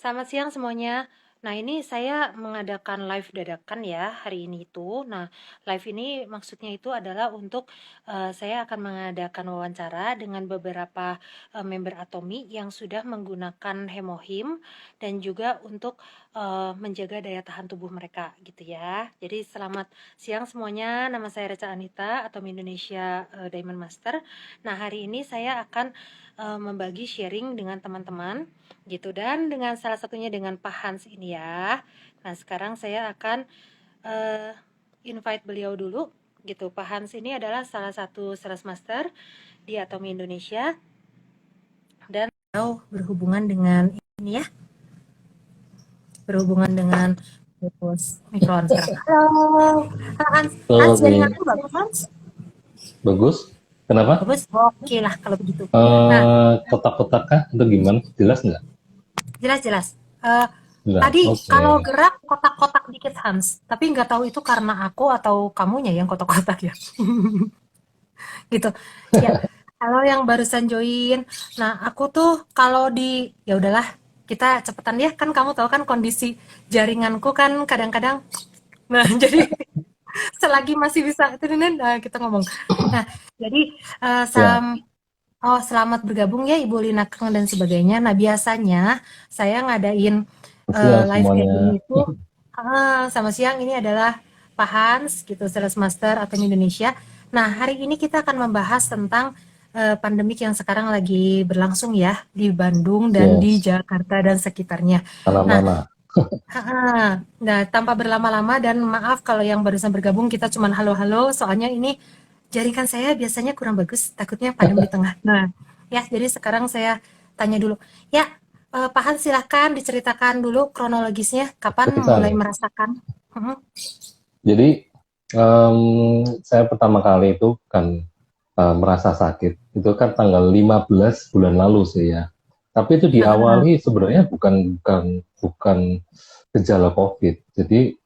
Selamat siang semuanya. Nah, ini saya mengadakan live dadakan ya hari ini itu. Nah, live ini maksudnya itu adalah untuk saya akan mengadakan wawancara dengan beberapa member Atomi yang sudah menggunakan hemohim dan juga untuk menjaga daya tahan tubuh mereka gitu ya. Jadi selamat siang semuanya. Nama saya Reca Anita, Atomi Indonesia Diamond Master. Nah, hari ini saya akan membagi sharing dengan teman-teman gitu, dan dengan salah satunya dengan Pak Hans ini ya. Nah, sekarang saya akan uh, invite beliau dulu gitu. Pak Hans ini adalah salah satu sales master di Atomi Indonesia dan berhubungan dengan ini ya, berhubungan dengan mikron sekarang. Halo, Pak Hans. Hans, jaringanku bagus, Hans? Bagus. Kenapa? Bagus? Oke lah kalau begitu. Nah, Kotak-kotak kah? Atau gimana? Jelas nggak? jelas-jelas. Jelas. Tadi Oke. kalau gerak kotak-kotak dikit Hans, tapi nggak tahu itu karena aku atau kamunya yang kotak-kotak ya. Gitu. Ya, kalau yang barusan join. Nah, aku tuh kalau ya udahlah, kita cepetan ya, kan kamu tahu kan kondisi jaringanku kan kadang-kadang. Nah, jadi selagi masih bisa itu nah, kita ngomong. Nah, jadi eh, Ya. sam selamat bergabung ya Ibu Lina Kang dan sebagainya. Nah, biasanya saya ngadain Siang live kayak semuanya. gini itu sama siang ini adalah Pak Hans gitu, Sales Master atau Indonesia. Nah, hari ini kita akan membahas tentang pandemik yang sekarang lagi berlangsung ya di Bandung dan di Yes. Jakarta dan sekitarnya. Nah, Mana-mana. nah, tanpa berlama-lama dan maaf kalau yang barusan bergabung kita cuman halo-halo, soalnya ini jaringan saya biasanya kurang bagus, takutnya padam di tengah. Nah, ya jadi sekarang saya tanya dulu. Ya, Pak Hans silahkan diceritakan dulu kronologisnya, kapan Cerita mulai nih. merasakan. Mhm. Jadi, saya pertama kali itu kan merasa sakit. Itu kan tanggal 15 bulan lalu sih ya. Tapi itu Ah, diawali sebenarnya bukan gejala COVID. Jadi,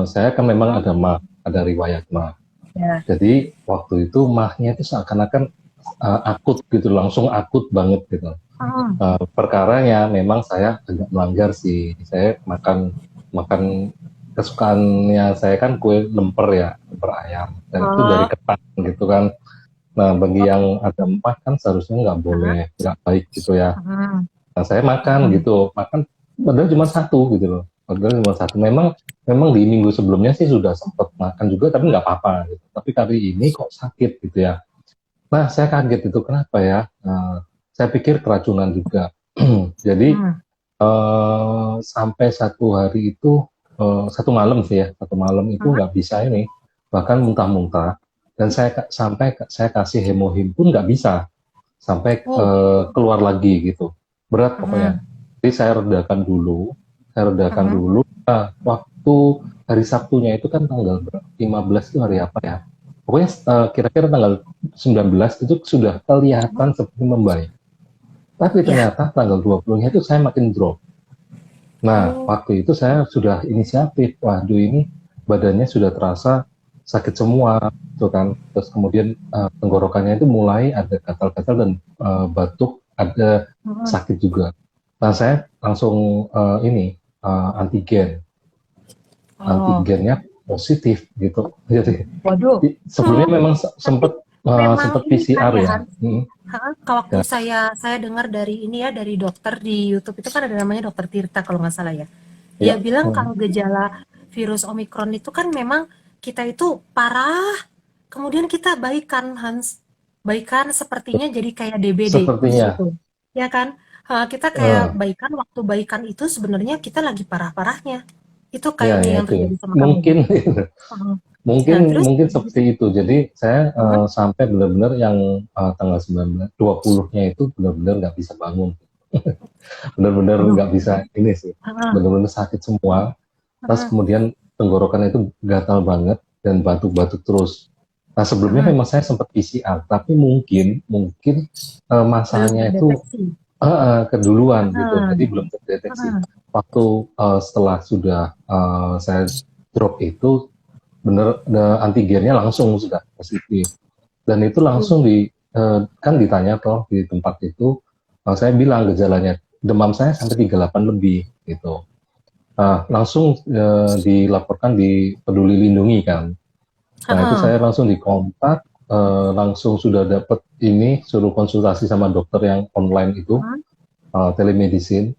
saya kan memang mhm. ada riwayat mah. Ya. Jadi waktu itu mahnya itu seakan-akan akut gitu, langsung akut banget gitu. Mhm. Perkaranya memang saya agak melanggar sih. Saya makan makan kesukaannya saya kan kue lemper ya, lemper ayam. Dan itu dari Oh, ketan gitu kan. Nah, bagi yang ada emah kan seharusnya nggak ah, boleh, nggak baik gitu ya. mhm. Nah, saya makan Mhm. gitu, makan padahal cuma satu gitu loh. Padahal cuma satu. Memang memang di minggu sebelumnya sih sudah sempat makan juga, tapi nggak apa-apa gitu. Tapi kali ini kok sakit gitu ya. Nah, saya kaget itu kenapa ya? Saya pikir keracunan juga. Jadi Mhm. sampai satu hari itu satu malam sih ya, satu malam itu Mhm. nggak bisa ini, bahkan muntah-muntah. Dan saya kasih hemohim pun nggak bisa sampai Oh, keluar lagi gitu. Berat pokoknya. mhm. Jadi saya redakan Mhm. dulu. Nah, waktu hari Sabtunya itu kan tanggal 15 itu hari apa ya? Pokoknya kira-kira tanggal 19 itu sudah Mhm. kelihatan seperti membaik. Tapi Ya. ternyata tanggal 20-nya itu saya makin drop. Nah, Oh, waktu itu saya sudah inisiatif, waduh ini badannya sudah terasa sakit semua, gitu kan. Terus kemudian tenggorokannya itu mulai ada gatal-gatal dan batuk, ada mhm. sakit juga. Nah, saya langsung antigen, Oh, antigennya positif gitu. Jadi waduh. sebelumnya memang Tapi sempat memang sempat ini kan PCR ya ya. Hans, Hmm, waktu ya, saya dengar dari ini ya, dari dokter di YouTube itu kan ada namanya Dokter Tirta kalau nggak salah ya. Dia ya, bilang kalau gejala virus Omikron itu kan memang kita itu parah, kemudian kita baikan Hans, baikan sepertinya jadi kayak DBD sepertinya. gitu, ya kan? Kita kayak eh, baikan, waktu baikan itu sebenarnya kita lagi parah-parahnya. Itu ya, kayaknya ya yang itu. terjadi sama kamu Mungkin gitu. Heeh. mungkin Nah, terus mungkin begitu. seperti itu. Jadi saya Heeh. sampai benar-benar yang tanggal 19 20-nya itu benar-benar nggak bisa bangun. Benar-benar Waduh. nggak bisa ini sih. Heeh. Benar-benar sakit semua. Terus Heeh. kemudian tenggorokan itu gatal banget dan batuk-batuk terus. Nah, sebelumnya Heeh. memang saya sempat PCR, tapi mungkin mungkin Belum masanya itu terdeteksi. keduluan gitu. Heeh. Jadi belum terdeteksi. Heeh. Waktu setelah sudah saya drop itu bener antigennya langsung sudah positif dan itu Oh, langsung kan ditanya toh di tempat itu, saya bilang demam saya sampai 38 lebih gitu. Langsung dilaporkan di Peduli Lindungi kan. Nah itu Heeh. saya langsung dikontak, langsung sudah dapat ini suruh konsultasi sama dokter yang online itu, Heeh. telemedicine.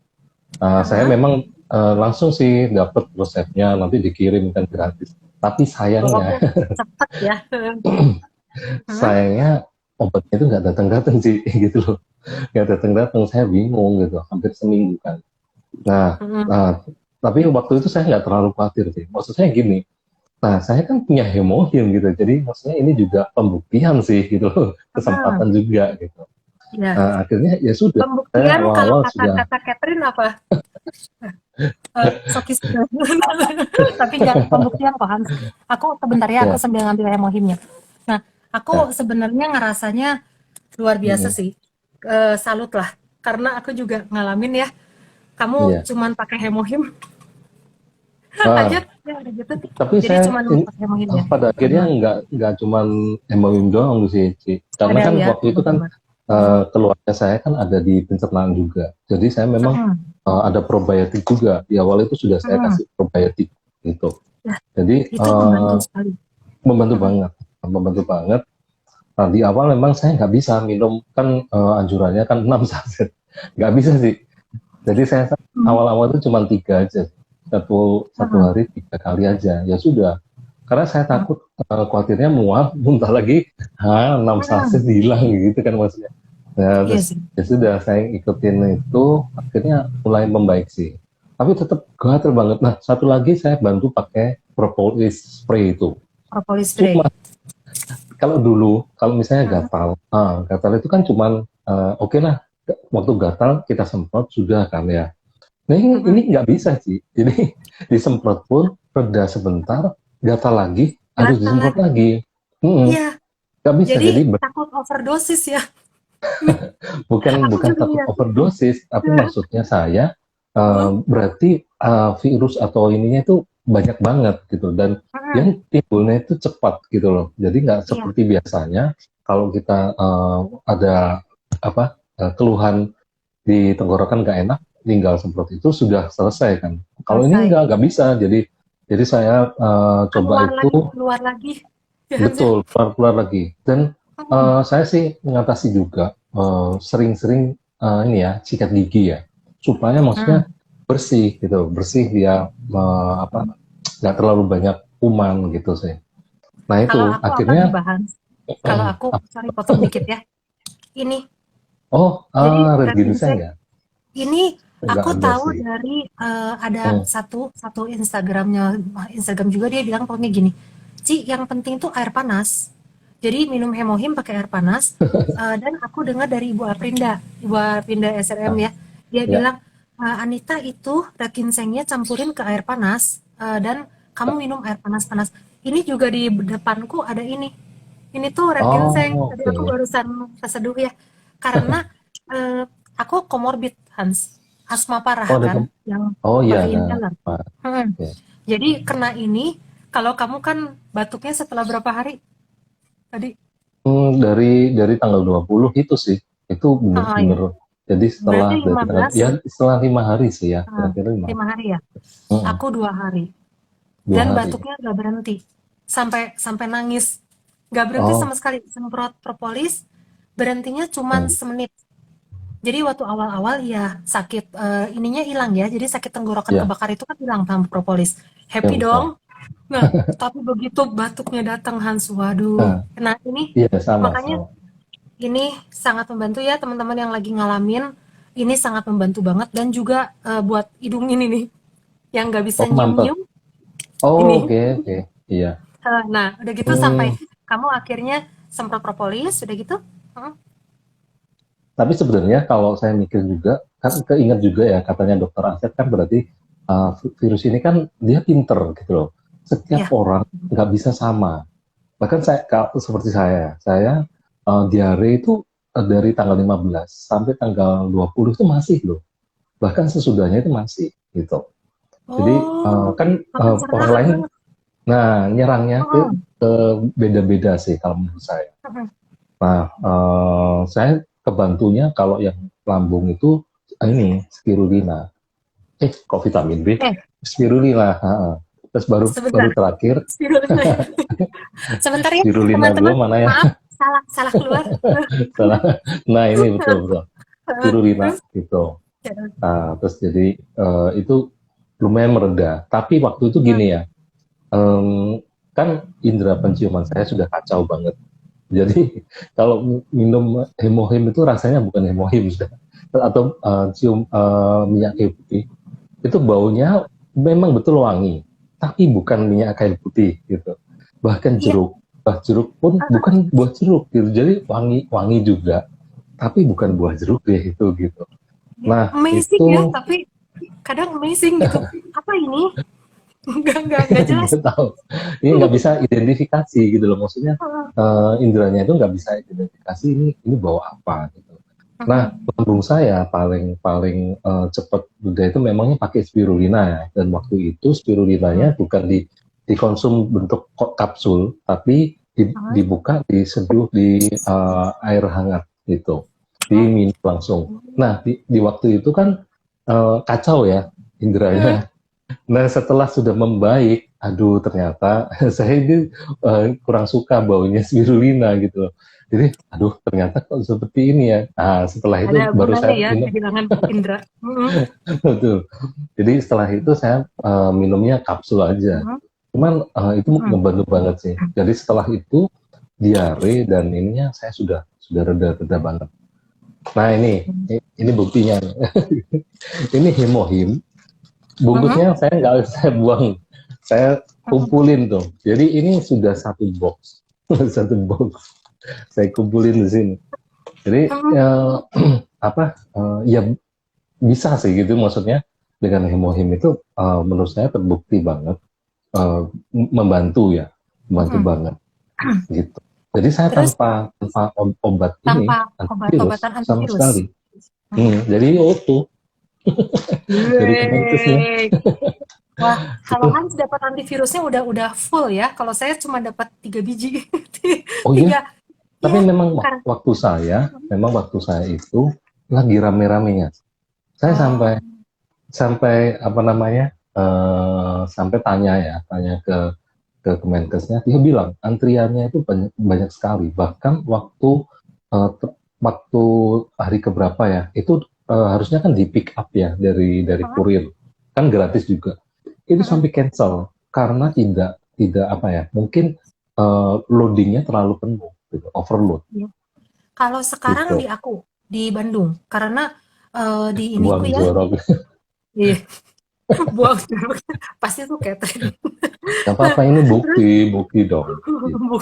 Saya Heeh. memang langsung sih dapat resepnya, nanti dikirimkan gratis. Tapi sayangnya, Oh, cepet ya. Heeh. sayangnya obatnya itu nggak datang-datang sih, gitu loh. Nggak datang-datang, saya bingung gitu, hampir seminggu kan. Nah, Heeh. tapi waktu itu saya nggak terlalu khawatir sih. Maksud saya gini, nah saya kan punya hemohim gitu, jadi maksudnya ini juga pembuktian sih gitu loh, Heeh. kesempatan juga gitu. Ya, Nah, akhirnya ya sudah, saya pembuktian kalau awal-awal sudah, kata-kata Catherine apa? Sokis. Tapi jangan pembuktian kok Hans. Aku sebentar ya, aku ya, sambil ngambil hemohimnya. Nah, ya, aku sebenarnya ngerasanya luar biasa mm, sih. Salut lah. Karena aku juga ngalamin ya, kamu ya. cuman pakai hemohim. Nah, Lanjut, ya udah gitu. tapi Jadi saya cuman pakai hemohim ya. pada akhirnya Heeh. nggak cuman hemohim doang sih, Ci. Karena Ada kan ya waktu itu kan obat-obat. Heeh. keluarga saya kan ada di pencernaan juga. Jadi saya memang Heeh. ada probiotik juga. Di awal itu sudah saya Heeh. kasih probiotik gitu. Nah, Jadi itu membantu sekali. membantu Heeh. banget, membantu banget. Nah, di awal memang saya nggak bisa minum kan anjurannya kan 6 saset, nggak bisa sih. Jadi saya Hmm. awal-awal itu cuma 3 aja, satu Heeh. hari 3 kali aja. Ya sudah, karena saya Heeh. takut khawatirnya mual, muntah lagi, 6 Heeh. saset hilang gitu kan maksudnya. Nah, Iya terus sih. ya sudah saya ikutin itu, akhirnya mulai membaik sih. Tapi tetap gatel banget. Nah, satu lagi saya bantu pakai propolis spray itu. Propolis spray. Cuma kalau dulu, kalau misalnya Heeh. gatal itu kan cuman oke lah, waktu gatal kita semprot sudah kan ya. Nah ini Heeh. nggak bisa sih. Jadi disemprot pun reda sebentar, gatal lagi, harus Gatal disemprot lagi. lagi. Mm-mm, Iya, nggak bisa. jadi Jadi takut overdosis ya. Ini bukan aku bukan juga takut iya. overdosis, tapi maksudnya saya Heeh. berarti virus atau ininya itu banyak banget gitu dan Heeh. yang timbulnya itu cepat gitu loh. Jadi nggak Iya, seperti biasanya kalau kita ada apa keluhan di tenggorokan nggak enak, tinggal semprot itu sudah selesai kan. Kalau ini selesai. nggak bisa. Jadi saya coba itu Keluar lagi. Ya, Hans ya. betul keluar-keluar lagi dan Heeh. saya sih mengatasi juga sering-sering ini ya sikat gigi ya supaya Heeh. maksudnya bersih gitu bersih dia apa nggak terlalu banyak kuman gitu sih. Nah Kalau itu aku apa nih, akhirnya Bahan? Kalau aku, sorry potong dikit ya. Ini, oh jadi red red ginseng ginseng ya ini nggak aku ada tahu sih. dari ada Hmm. satu satu Instagramnya, Instagram juga dia bilang pokoknya gini, Ci, yang penting tuh air panas. Jadi minum hemohim pakai air panas. Dan aku dengar dari Ibu Aprinda SRM Nah, ya, dia ya bilang, Anita itu red ginsengnya campurin ke air panas dan kamu minum air panas-panas. Ini juga di depanku ada ini. Ini tuh red ginseng. oh Tadi oke aku barusan keseduh ya, karena eh, aku komorbid Hans, asma parah oh ada kan, yang oh iya pakai ada inhaler. Pak. Hmm. Ya. Jadi kena ini, kalau kamu kan batuknya setelah berapa hari tadi? Dari tanggal 20 itu sih, itu Oh ya, bener-bener. Jadi setelah berarti dari tanggal 15, ya setelah 5 hari sih ya, eh, kira-kira 5 hari ya. Mm-mm, Aku 2 hari. dua Dan hari. batuknya nggak berhenti, sampai sampai nangis. Nggak berhenti Oh, sama sekali. Semprot propolis, berhentinya cuman mm, semenit. Jadi waktu awal-awal ya sakit ininya hilang ya. Jadi sakit tenggorokan ya, kebakar itu kan hilang sama propolis. ya Happy betul. dong. Nah, tapi begitu batuknya datang Hans, waduh. Nah, Nah, ini iya sama makanya sama. ini sangat membantu ya teman-teman yang lagi ngalamin. Ini sangat membantu banget dan juga buat hidung ini nih yang nggak bisa Oh mantap. nyium-nyium Oh, ini. oke oke. Iya. Nah, udah gitu sampai Hmm, kamu akhirnya semprot propolis, udah gitu. Heeh. tapi sebenarnya kalau saya mikir juga, kan keinget juga ya katanya dokter Asep kan berarti virus ini kan dia pinter gitu loh. Setiap Ya. orang nggak bisa sama. Bahkan saya seperti saya diare itu dari tanggal 15 sampai tanggal 20 itu masih loh. Bahkan sesudahnya itu masih gitu. Jadi Oh, kan makin orang lain, banget. nah nyerangnya Heeh. ke beda-beda sih kalau menurut saya. Heeh. Nah saya kebantunya kalau yang lambung itu ini spirulina. Kok vitamin B? Eh, Spirulina. Terus baru sebentar. baru terakhir Spirulina. Sebentar ya, spirulina gue teman-teman. mana ya? Maaf, salah salah keluar. Salah. Nah ini betul betul spirulina Terus? gitu. Ya. Nah, terus jadi itu lumayan mereda. Tapi waktu itu gini ya, kan indera penciuman saya sudah kacau banget. Jadi kalau minum hemohim itu rasanya bukan hemohim sudah, atau cium minyak kayu putih, itu baunya memang betul wangi, tapi bukan minyak kayu putih gitu. Bahkan Iya, jeruk pun bukan buah jeruk gitu. Jadi wangi juga, tapi bukan buah jeruk deh itu gitu. Nah amazing ya, itu tapi kadang amazing gitu. Apa ini? Enggak jelas. nggak tahu, ini nggak bisa identifikasi gitu loh, maksudnya inderanya itu nggak bisa identifikasi ini bawa apa gitu. Nah, lambung saya paling paling cepat udah itu memangnya pakai spirulina ya, dan waktu itu spirulinanya bukan dikonsum bentuk kapsul, tapi dibuka, diseduh di air hangat gitu, diminum langsung. Nah, di waktu itu kan kacau ya inderanya. Nah, setelah sudah membaik, aduh ternyata saya ini kurang suka baunya spirulina gitu. Jadi, aduh ternyata kok seperti ini ya. Nah, setelah itu Ada baru gunanya saya ya minum, kehilangan indera. betul. Jadi setelah itu saya minumnya kapsul aja. Cuman itu membantu banget sih. Jadi setelah itu diare dan ininya saya sudah reda-reda banget. Nah ini buktinya. Ini hemohim. Bungkusnya saya nggak saya buang, saya kumpulin tuh. Jadi ini sudah satu box, satu box. Saya kumpulin di sini. Jadi apa? Ya bisa sih gitu, maksudnya dengan hemohim itu menurut saya terbukti banget membantu ya, membantu banget gitu. Jadi saya Terus tanpa obat ini tanpa antivirus obat-obatan sama antivirus. sekali. Jadi itu dari Kemenkesnya Yeay. Wah, itu. kalau Hans dapat antivirusnya udah full ya. Kalau saya cuma dapat 3 biji. Oh iya, Tiga. tapi Ya, memang karena waktu saya itu lagi rame-ramenya. Saya sampai oh, sampai apa namanya, sampai tanya ke Kemenkesnya, dia bilang antriannya itu banyak banyak sekali. Bahkan eh, waktu hari keberapa ya, itu harusnya kan di pick up ya dari kurir, kan gratis juga. Itu sampai cancel karena tidak apa ya, mungkin loadingnya terlalu penuh, gitu, overload iya. Kalau sekarang di gitu. aku di Bandung, karena di iniku Buang ya, jorok. iya, buang jeruk. Pasti tuh catering. Gak apa-apa, ini Terus bukti dong gitu.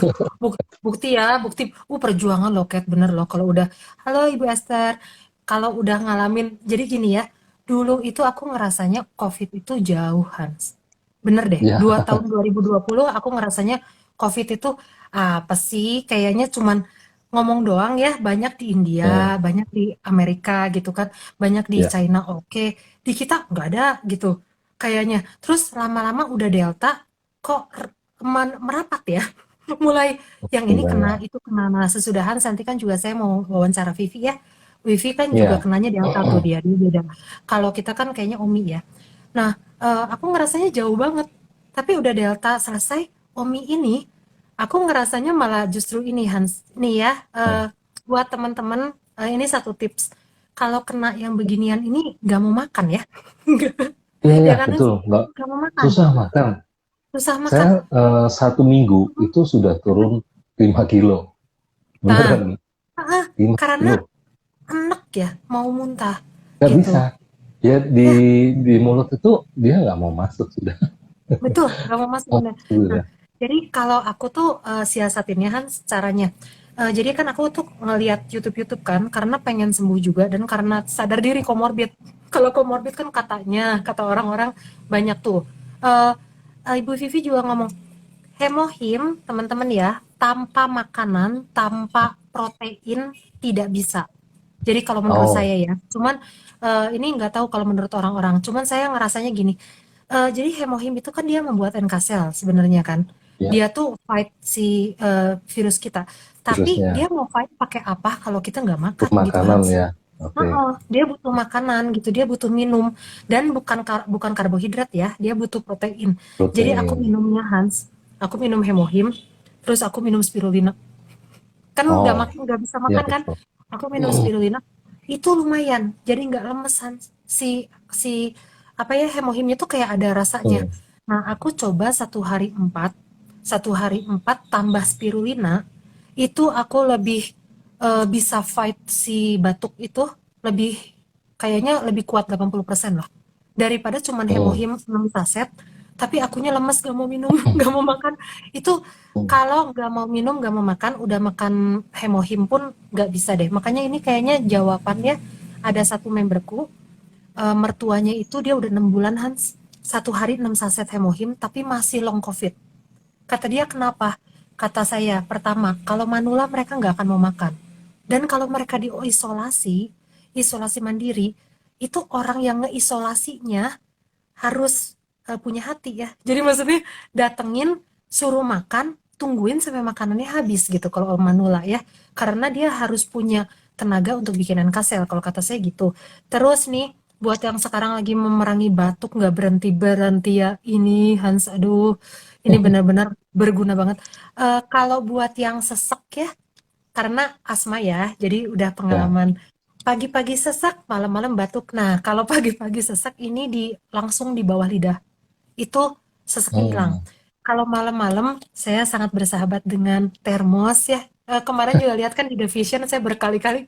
bukti ya, bukti. Perjuangan loh, Kat, bener loh. Kalau udah, halo Ibu Esther, kalau udah ngalamin, jadi gini ya, dulu itu aku ngerasanya COVID itu jauh, Hans. Bener deh, Ya, tahun 2020 aku ngerasanya COVID itu apa sih? Kayaknya cuman ngomong doang ya, banyak di hmm, India, banyak di Amerika gitu kan, banyak di ya, China, oke. Di kita nggak ada gitu, kayaknya. Terus lama-lama udah Delta, kok merapat ya? Mulai yang ini kena, sebenarnya. itu kena. Nah, sesudahan nanti kan juga saya mau wawancara Vivi ya. Vivi kan juga Ya, kenanya Delta tuh dia beda. Kalau kita kan kayaknya Omi ya. Nah, aku ngerasanya jauh banget. Tapi udah Delta selesai, Omi ini, aku ngerasanya malah justru ini Hans. Nih ya, buat teman-teman, ini satu tips. Kalau kena yang beginian ini, gak mau makan ya. iya, Ya iya, kan, Hans? betul. Nggak Gak mau makan. susah makan. Susah makan. Saya 1 minggu itu sudah turun 5 kilo. Nah, Beneran, lima karena kilo. enek ya, mau muntah Nggak gitu. bisa. Ya Ya, di mulut itu dia nggak mau masuk sudah. betul, gak mau masuk Oh, bener. Nah, sudah. jadi kalau aku tuh siasatinnya kan caranya. Jadi kan aku tuh ngeliat YouTube-YouTube kan, karena pengen sembuh juga dan karena sadar diri komorbid. Kalau komorbid kan katanya, kata orang-orang banyak tuh. Eh, Ibu Vivi juga ngomong, hemohim, teman-teman ya, tanpa makanan, tanpa protein tidak bisa. Jadi kalau menurut Oh, saya ya, cuman ini nggak tahu kalau menurut orang-orang. Cuman saya ngerasanya gini, jadi hemohim itu kan dia membuat NK sel sebenarnya kan. ya, Dia tuh fight si virus kita. Tapi dia virusnya. mau fight pakai apa kalau kita nggak makan gitu Makanan Hans. ya. Oke. Heeh, dia butuh makanan gitu, dia butuh minum dan bukan karbohidrat ya, dia butuh protein. Jadi aku Protein. minumnya Hans, aku minum Hemohim, terus aku minum spirulina. Kan Oh, nggak bisa iya makan kan? betul. Aku minum spirulina, itu lumayan. Jadi nggak lemes Hans. Si si apa ya Hemohimnya tuh kayak ada rasanya. Hmm. Nah, aku coba satu hari empat tambah spirulina, itu aku lebih bisa fight si batuk itu lebih kayaknya lebih kuat 80% lah daripada cuman Hmm. Hemohim 6 saset tapi akunya lemes gak mau minum gak mau makan itu Hmm. kalau gak mau minum gak mau makan udah makan Hemohim pun gak bisa deh makanya ini kayaknya jawabannya ada satu memberku mertuanya itu dia udah 6 bulan Hans satu hari 6 saset Hemohim tapi masih long covid. Kata dia kenapa? Kata saya, pertama, kalau manula mereka nggak akan mau makan. Dan kalau mereka diisolasi, isolasi mandiri, itu orang yang ngeisolasinya harus punya hati ya. Jadi maksudnya datengin, suruh makan, tungguin sampai makanannya habis gitu kalau manula ya. Karena dia harus punya tenaga untuk bikinan kasel kalau kata saya gitu. Terus nih, buat yang sekarang lagi memerangi batuk nggak berhenti berhenti ya ini Hans, aduh, ini benar-benar berguna banget. Kalau buat yang sesek ya, karena asma ya, jadi udah Ya. pengalaman pagi-pagi sesak, malam-malam batuk. Nah, kalau pagi-pagi sesak ini langsung di bawah lidah. Itu seseknya hilang. Hmm. Kalau malam-malam saya sangat bersahabat dengan termos ya. Kemarin juga lihat kan di The Vision saya berkali-kali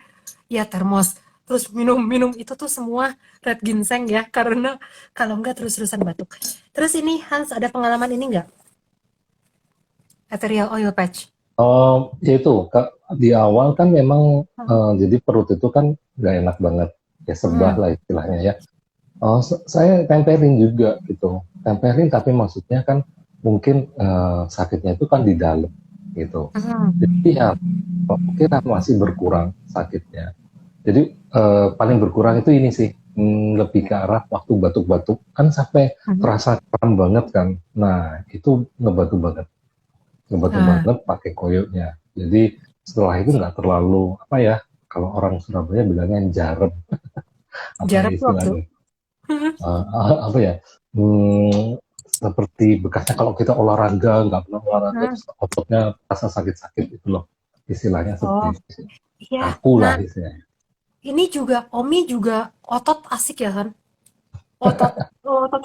ya termos. Terus minum-minum itu tuh semua red ginseng ya karena kalau enggak terus-terusan batuk. Terus ini Hans ada pengalaman ini enggak? Ethereal oil patch. Ya itu di awal kan memang Hmm. jadi perut itu kan nggak enak banget, ya sebah Hmm. lah istilahnya ya. Saya tempelin juga gitu, tempelin tapi maksudnya kan mungkin sakitnya itu kan di dalam gitu. Jadi Hmm. ya mungkin masih berkurang sakitnya. Jadi paling berkurang itu ini sih, lebih ke arah waktu batuk-batuk kan sampai Hmm. terasa kram banget kan. Nah itu ngebantu banget, ngebantu Nah, banget pakai koyoknya. Jadi setelah itu nggak terlalu apa ya, kalau orang Surabaya bilangnya jarem, apa ya jarak waktu. istilahnya. Apa ya, seperti bekasnya kalau kita olahraga nggak pernah olahraga Hmm. terus ototnya rasa sakit-sakit itu loh, istilahnya seperti Oh, itu. iya. Kaku lah Nah, istilahnya. ini juga Omi juga otot asik ya kan? Otot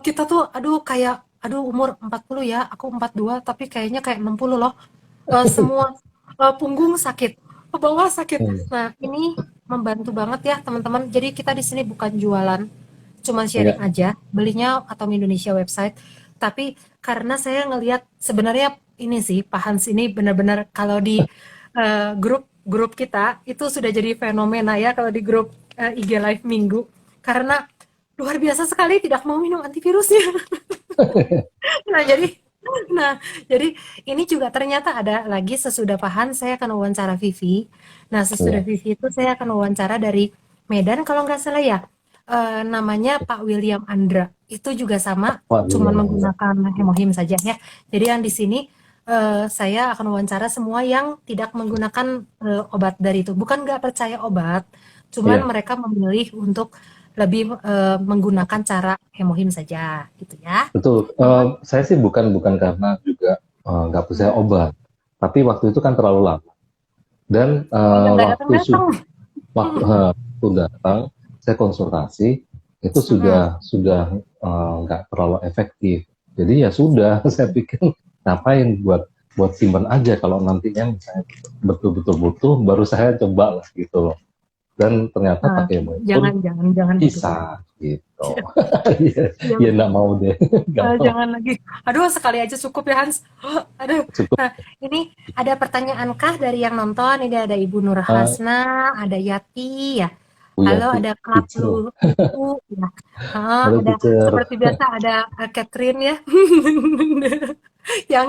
kita tuh aduh kayak aduh umur 40 ya, aku 42 tapi kayaknya kayak 60 loh. Semua punggung sakit, bawah sakit. Hmm. Nah, ini membantu banget ya teman-teman. Jadi kita di sini bukan jualan, cuman sharing Ya, aja, belinya Atom Indonesia website. Tapi karena saya ngelihat sebenarnya ini sih Pak Hans ini benar-benar kalau di grup kita itu sudah jadi fenomena ya kalau di grup IG Live Minggu karena luar biasa sekali tidak mau minum antivirusnya. Nah, jadi ini juga ternyata ada lagi sesudah Pak Hans saya akan wawancara Vivi. Nah, sesudah ya. Vivi itu saya akan wawancara dari Medan kalau nggak salah ya. Namanya Pak William Andra. Itu juga sama, Pak cuman William Angga. menggunakan hemohim saja ya. Jadi yang di sini saya akan wawancara semua yang tidak menggunakan obat dari itu. Bukan nggak percaya obat, cuman Ya, mereka memilih untuk lebih menggunakan cara hemohim saja, gitu ya. betul. Hmm. Saya sih bukan karena juga nggak percaya Hmm. obat, tapi waktu itu kan terlalu lama. Dan Oh, yang nggak datang-datang. waktu datang, saya konsultasi itu Mhm. sudah nggak terlalu efektif. Jadi ya sudah, saya pikir ngapain buat simpan aja kalau nantinya misalnya betul-betul butuh, baru saya coba lah gitu loh. Dan ternyata Nah, pakai Moon pun jangan jangan jangan begitu. bisa gitu. Ya, ya Jangan, nggak mau deh, nggak mau. jangan lagi. Aduh, sekali aja cukup ya, Hans. Aduh. Cukup. Nah, ini ada pertanyaankah dari yang nonton? Ini ada Ibu Nur Uh, Hasna, ada Yati ya. Halo, Buyati, ada Klap teacher. Luhu ya. Halo Ada teacher. seperti biasa ada Catherine ya. Yang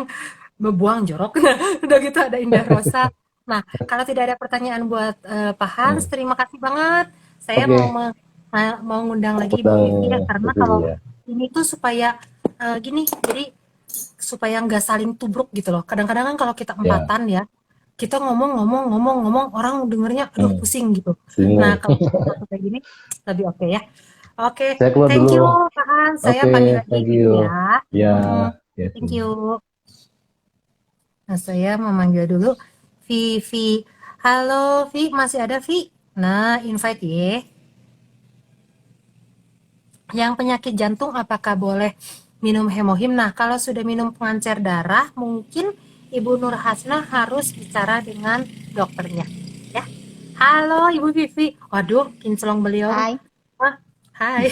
membuang jorok. Nah, udah gitu ada Indah Rosa. Nah, kalau tidak ada pertanyaan buat Pak Hans, Hmm. terima kasih banget. Saya mau Oke, mau ngundang lagi Ibu udah Vivi ya, karena berdiri kalau ya. ini tuh supaya gini, jadi supaya nggak saling tubruk gitu loh. Kadang-kadang kan kalau kita Ya, empatan ya, kita ngomong orang dengernya aduh Hmm, pusing gitu. Nah, bingung. kalau satu kayak gini lebih oke ya. Oke, Saya keluar thank dulu. you Kak Hans. Saya Oke, panggil lagi thank gitu you. ya. Ya, Mm-mm. ya. Thank you. Nah, saya memanggil dulu Vivi. Halo, Vi, masih ada Vi? Nah, invite ya. Yang penyakit jantung apakah boleh minum hemohim? Nah, kalau sudah minum pengencer darah, mungkin Ibu Nur Hasna harus bicara dengan dokternya. Ya. Halo, Ibu Vivi. Waduh, kinclong beliau. Hai, Wah, hai.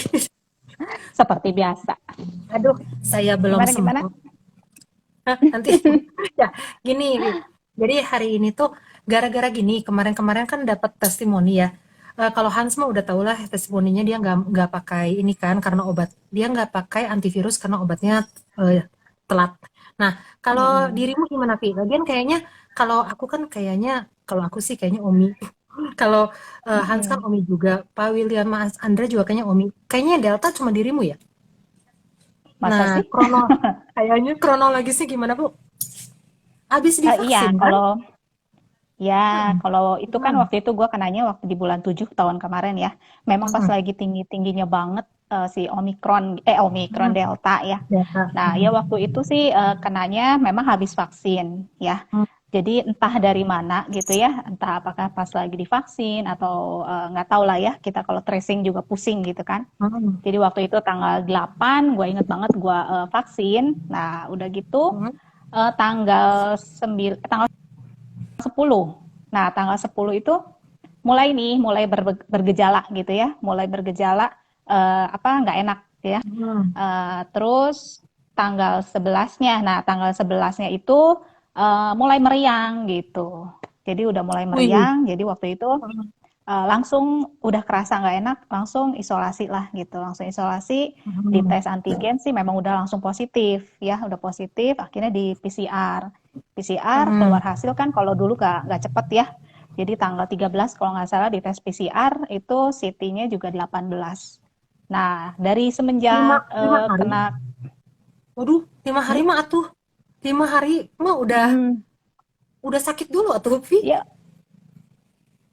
seperti biasa. Aduh, saya belum Gimana gimana? sembuh. Hah, nanti ya gini Vi. Jadi hari ini tuh gara-gara gini kemarin-kemarin kan dapat testimoni ya. Kalau Hans mah udah tau lah testimoninya dia nggak pakai ini kan karena obat dia nggak pakai antivirus karena obatnya telat. Nah kalau Mm-mm. dirimu gimana Vi? Lagian kayaknya kalau aku kan kayaknya kalau aku sih kayaknya Omi. Kalau Hans kan Mm-mm. Omi juga, Pak William Mas Andre juga kayaknya Omi. Kayaknya Delta cuma dirimu ya. Masa Nah sih? kayaknya kronologisnya gimana Bu? Habis Iya, divaksin kan? Hmm. kalau itu kan Hmm. waktu itu gue kenanya waktu di bulan 7 tahun kemarin ya. Memang pas Hmm. lagi tinggi-tingginya banget si Omikron Hmm. Delta ya. Ya. Nah, ya waktu itu sih kenanya memang habis vaksin ya. Hmm. Jadi entah dari mana gitu ya, entah apakah pas lagi divaksin atau nggak tahu lah ya. Kita kalau tracing juga pusing gitu kan. Hmm. Jadi waktu itu tanggal 8, gue inget banget gue vaksin. Nah, udah gitu Hmm. tanggal 10. Nah, tanggal 10 itu mulai bergejala gitu ya, mulai bergejala apa nggak enak ya. Hmm. Terus tanggal 11-nya, nah tanggal 11-nya itu mulai meriang gitu. Jadi udah mulai Wih. meriang, jadi waktu itu Hmm. langsung udah kerasa nggak enak, langsung isolasi lah gitu. Langsung isolasi, di Hmm. tes antigen sih memang udah langsung positif ya, udah positif. Akhirnya di PCR, PCR Hmm. keluar hasil kan kalau dulu nggak cepet ya. Jadi tanggal 13 kalau nggak salah di tes PCR itu CT-nya juga 18. Nah dari lima semenjak lima hari. kena, Waduh, 5 hari hmm? mah atuh. 5 hari mah Mm-mm. udah sakit dulu atuh, Vi. Ya,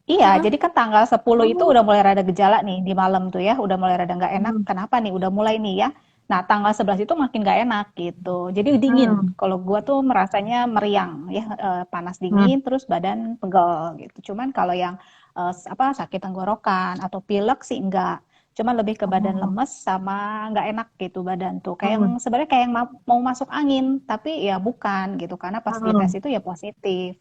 iya, Hah? jadi kan tanggal 10 itu Oh. udah mulai rada gejala nih di malam tuh ya, udah mulai rada nggak enak. Hmm. Kenapa nih? Udah mulai nih ya. Nah, tanggal 11 itu makin nggak enak gitu. Jadi dingin. Hmm. Kalau gua tuh merasanya meriang ya, panas Hmm. dingin, terus badan pegel gitu. Cuman kalau yang apa sakit tenggorokan atau pilek sih enggak. Cuman lebih ke badan Oh. lemes sama nggak enak gitu badan tuh. Kayak yang Hmm. sebenarnya kayak yang mau masuk angin, tapi ya bukan gitu. Karena pas dites Hmm. itu ya positif.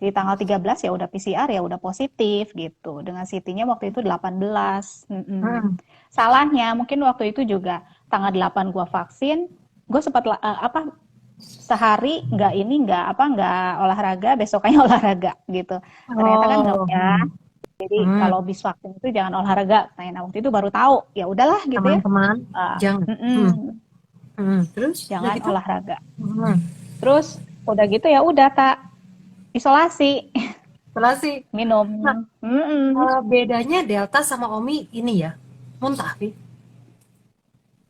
Di tanggal 13 ya udah PCR ya udah positif gitu. Dengan CT-nya waktu itu 18. Mm-mm. Hmm. Salahnya mungkin waktu itu juga tanggal 8 gua vaksin, gue sempat apa sehari nggak olahraga, besokannya olahraga gitu. Ternyata kan Oh. ya. Hmm. Jadi Hmm. kalau habis vaksin itu jangan olahraga. Nah, waktu itu baru tahu. Ya udahlah gitu ya. Teman-teman, Uh, jangan. Hmm. mm-mm, Hmm. Terus udah jangan gitu? olahraga. Hmm. Terus udah gitu ya udah tak isolasi Selasi. minum. Nah, Mm-mm. bedanya Delta sama Omi ini ya, muntah, Vi.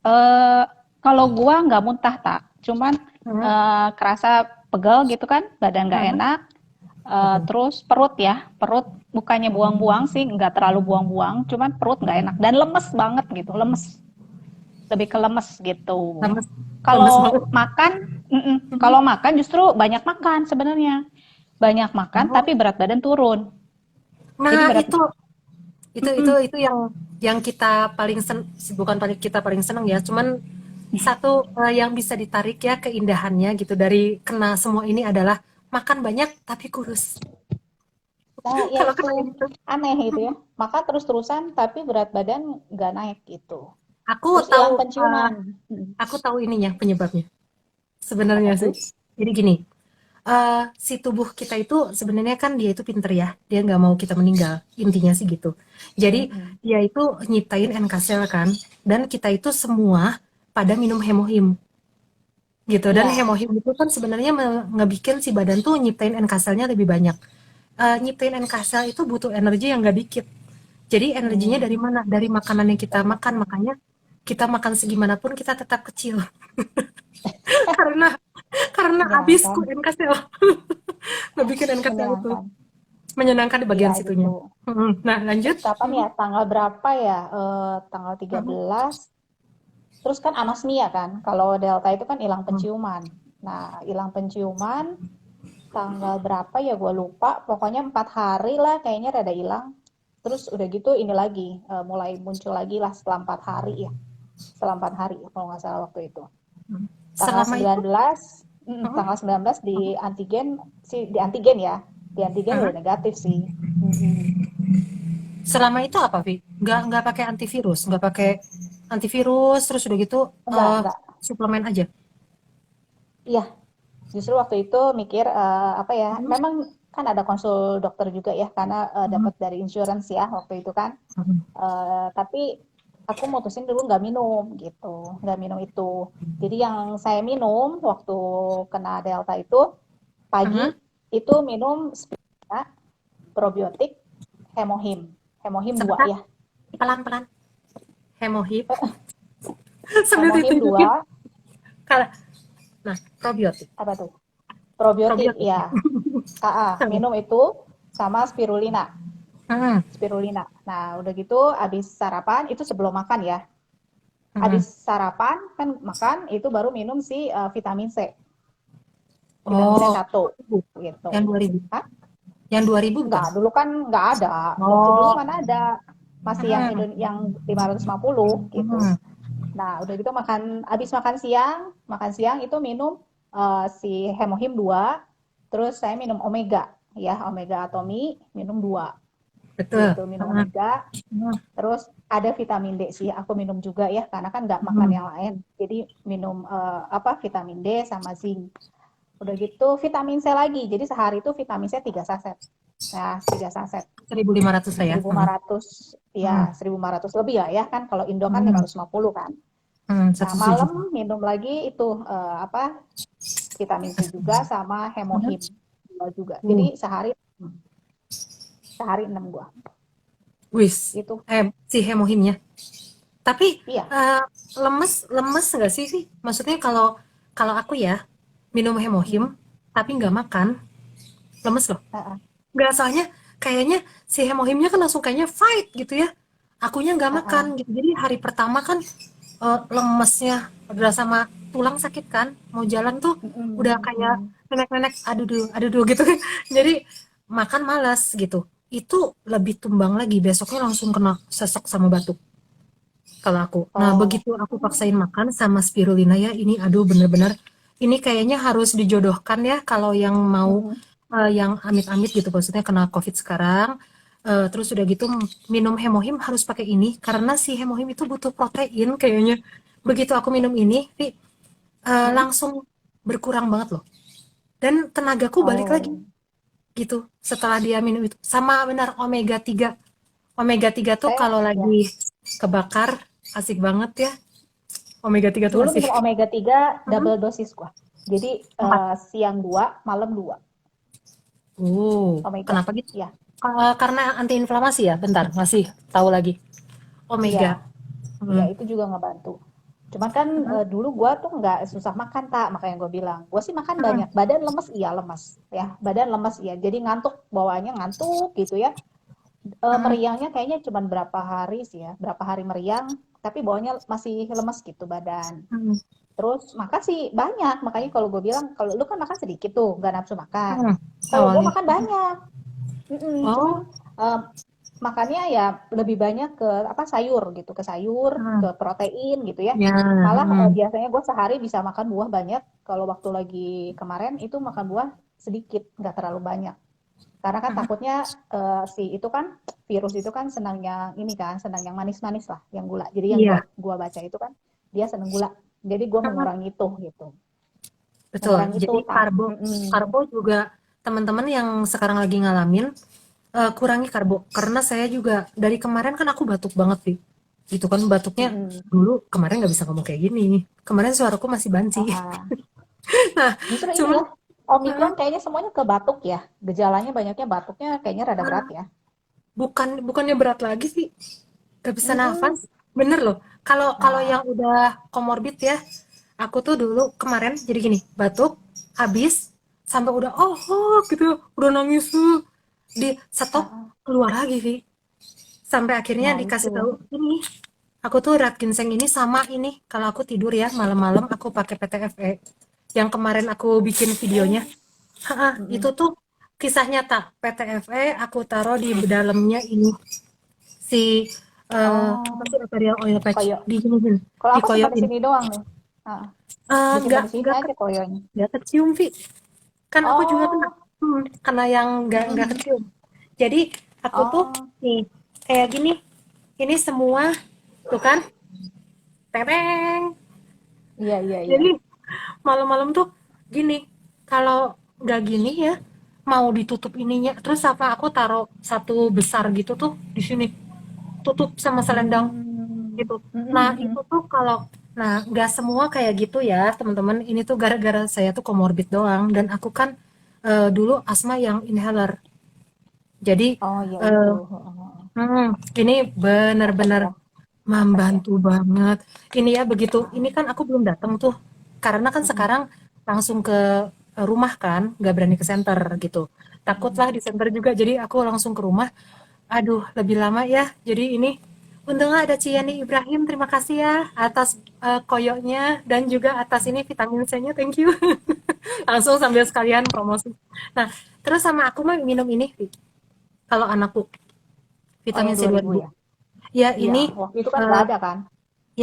Eh, kalau gua nggak muntah tak, cuman Hmm. kerasa pegel gitu kan, badan nggak Hmm. enak, Hmm. terus perut ya, perut bukannya buang-buang sih, nggak terlalu buang-buang, cuman perut nggak enak dan lemes banget gitu, lemes, lebih ke lemes gitu. Lemes, lemes banget. Kalau makan justru banyak makan sebenarnya, banyak makan Oh. tapi berat badan turun, jadi Nah, berat, itu yang kita paling bukan paling kita paling seneng ya, cuman satu yang bisa ditarik ya keindahannya gitu dari kena semua ini adalah makan banyak tapi kurus. nah ya Kalau kena itu gitu. aneh gitu ya, makan terus-terusan tapi berat badan nggak naik gitu. Aku Terus tahu hilang uh, penciuman. aku tahu ininya penyebabnya. Apa Sebenarnya sih. tuh? Jadi gini, si tubuh kita itu sebenarnya kan dia itu pinter ya, dia nggak mau kita meninggal, intinya sih gitu. Jadi Mm-mm. dia itu nyiptain NK sel kan, dan kita itu semua pada minum hemohim gitu. Dan Iya. hemohim itu kan sebenarnya ngebikin si badan tuh nyiptain NK selnya lebih banyak. Nyiptain NK sel itu butuh energi yang nggak dikit. Jadi energinya dari Hmm. mana? Dari makanan yang kita makan, makanya kita makan segimanapun kita tetap kecil karena Ya habis ku kan. NK sel. Nggak bikin NKCL itu. Menyenangkan. Menyenangkan di Iya bagian situnya. gitu. Nah, lanjut. Terus kapan ya? Tanggal berapa ya? Tanggal 13. Terus kan anosmia kan. Kalau delta itu kan hilang penciuman. Nah, hilang penciuman tanggal berapa ya gue lupa. Pokoknya 4 hari lah kayaknya rada hilang. Terus udah gitu ini lagi mulai muncul lagi lah setelah 4 hari ya. Setelah 4 hari kalau nggak salah waktu itu. Tanggal Selama itu, 19, hmm, tanggal 19 di antigen sih di antigen ya. Di antigen hmm, udah negatif sih. Mm-mm. selama itu apa, Vi? Nggak pakai antivirus, nggak pakai antivirus, terus udah gitu Enggak. suplemen aja. Iya, justru waktu itu mikir apa ya? Hmm, Memang kan ada konsul dokter juga ya karena hmm, dapat dari insurance ya waktu itu kan. hmm, Tapi aku mutusin dulu nggak minum gitu, nggak minum itu. Jadi yang saya minum waktu kena delta itu pagi hmm. itu minum spirulina, probiotik, hemohim, hemohim 2 Sebentar, ya, pelan-pelan. Hemohip sambil hemohim ditunjukin. 2 Kalau, nah, probiotik, apa tuh? Probiotik probiotik. ya, minum itu sama spirulina. Hmm, Spirulina. Nah, udah gitu habis sarapan itu sebelum makan ya. hmm. Habis sarapan kan makan itu baru minum si vitamin C. Vitamin C Oh, satu gitu. yang 2000. Hah? Yang 2000 bukan? Enggak, dulu kan enggak ada. Waktu dulu Oh, mana ada. Masih yang hmm, yang 550 gitu. hmm, Nah, udah gitu habis makan siang itu minum si hemohim 2, terus saya minum omega ya, omega atomi minum 2 betul. gitu, minum Hmm, omega. hmm, Terus ada vitamin D sih, aku minum juga ya, karena kan nggak makan hmm. yang lain. Jadi minum apa vitamin D sama zinc. Udah gitu vitamin C lagi. Jadi sehari itu vitamin C 3 saset. Nah, 3 saset. 1500 lah ya. seribu lima Hmm, ratus hmm, ya 1.500 lebih lah ya kan kalau Indo kan hmm, 550 kan. Nah, 107. malam minum lagi itu apa vitamin C juga sama Hmm. hemohim juga. Uh, Jadi sehari 6 gua. wis, Itu si hemohimnya. Tapi iya. eh, lemes lemes nggak sih sih? Maksudnya kalau kalau aku ya minum Mm, hemohim tapi nggak makan, lemes loh. uh, Nggak, soalnya kayaknya si hemohimnya kan langsung kayaknya fight gitu ya. Akunya nggak uh, makan uh, gitu. Jadi hari pertama kan lemesnya udah sama tulang sakit kan. Mau jalan tuh udah kayak nenek-nenek aduh aduh gitu kan. Jadi makan malas gitu. Itu lebih tumbang lagi. Besoknya langsung kena sesek sama batuk kalau aku. Nah, Oh, begitu aku paksain makan sama spirulina ya, ini aduh bener-bener ini kayaknya harus dijodohkan ya kalau yang mau mm-mm. yang amit-amit gitu maksudnya kena COVID sekarang. Terus udah gitu minum hemohim harus pakai ini karena si hemohim itu butuh protein kayaknya. Begitu aku minum ini, Mm. langsung berkurang banget loh. Dan tenagaku balik lagi Oh, gitu setelah dia minum itu. Sama benar omega 3. Omega 3 tuh saya kalau ya lagi kebakar asik banget ya. Omega 3 tuh dulu asik. minum omega 3 Mhm. double dosis gua. Jadi 4. siang 2, malam 2 omega. Kenapa gitu? Ya, Karena antiinflamasi ya? Bentar, masih tahu lagi. iya, Omega. iya Hmm. itu juga ngebantu. Cuman kan dulu gua tuh nggak susah makan tak, makanya gua bilang. Gua sih makan Hmm. banyak. Badan lemes iya lemes ya. Badan lemes iya. Jadi ngantuk bawaannya ngantuk gitu ya. Hmm. Meriangnya kayaknya cuman berapa hari sih ya. Berapa hari meriang, tapi bawaannya masih lemes gitu badan. Hmm. Terus makan sih banyak, makanya kalau gue bilang, kalau lu kan makan sedikit tuh, nggak nafsu makan. Hmm. Kalau gue Awalnya. makan banyak, cuman Oh. em, makannya ya lebih banyak ke apa sayur gitu, ke sayur, Hmm. ke protein gitu ya. Ya. Malah Hmm. biasanya gue sehari bisa makan buah banyak. Kalau waktu lagi kemarin itu makan buah sedikit, nggak terlalu banyak. Karena kan Hmm. takutnya si itu kan virus itu kan senang yang ini kan, senang yang manis-manis lah, yang gula. Jadi yang Iya. gua baca itu kan dia senang gula. Jadi gua Hmm. mengurangi itu gitu. Betul. Mengurangi itu Jadi tak. karbo, karbo juga teman-teman yang sekarang lagi ngalamin kurangi karbo. Karena saya juga dari kemarin kan aku batuk banget sih. Itu kan batuknya dulu kemarin nggak bisa ngomong kayak gini. Kemarin suaraku masih banci. Nah, Justru ini cuman ya, Omikron kayaknya semuanya ke batuk ya. Gejalanya banyaknya batuknya kayaknya rada berat ya. bukannya berat lagi sih. Gak bisa Mm-mm. nafas. Bener loh. Kalau kalau Nah, yang udah komorbid ya, aku tuh dulu kemarin jadi gini, batuk, habis sampai udah gitu, udah nangis tuh, di stop, Ah, keluar lagi Vi, sampai akhirnya nah itu. dikasih tahu ini, aku tuh urat ginseng ini sama ini kalau aku tidur ya malam-malam aku pakai PTFE yang kemarin aku bikin videonya. Oh, Itu mm-mm. tuh kisah nyata. PTFE aku taruh di dalamnya ini si apa Oh, sih, ethereal oil patch koyo. di sini Kalau aku simpan di dikoyokin. sini doang nih. Ah, disimpan Nggak di sini nggak aja koyonya. nggak kecium Vi, kan aku juga kena, Oh, kena yang nggak mm-mm. kecium. Jadi aku tuh Oh, nih kayak gini, ini semua tuh kan, tereng. iya iya iya. Jadi malam-malam tuh gini, kalau nggak gini ya mau ditutup ininya, terus apa aku taruh satu besar gitu tuh di sini, tutup sama selendang Hmm, gitu. Nah mm-mm, itu tuh kalau, nah nggak semua kayak gitu ya teman-teman, ini tuh gara-gara saya tuh komorbid doang, dan aku kan dulu asma yang inhaler, jadi oh iya itu. eh, ini Efek benar-benar ya, efek ya. membantu banget. Ini ya begitu, ini kan aku belum datang tuh, karena kan Mm-mm, sekarang langsung ke rumah kan, nggak berani ke center gitu. Takutlah mm-mm. di center juga, jadi aku langsung ke rumah. Aduh, lebih lama ya. Jadi ini, untungnya ada Ciani Ibrahim, terima kasih ya atas koyoknya dan juga atas ini vitamin C-nya, thank you. Langsung sambil sekalian promosi. Nah, terus sama aku mah minum ini, kalau anakku, Oh vitamin yang C 2000 2000. ya? Ya Iya, ini waktu itu kan nggak eh, ada kan?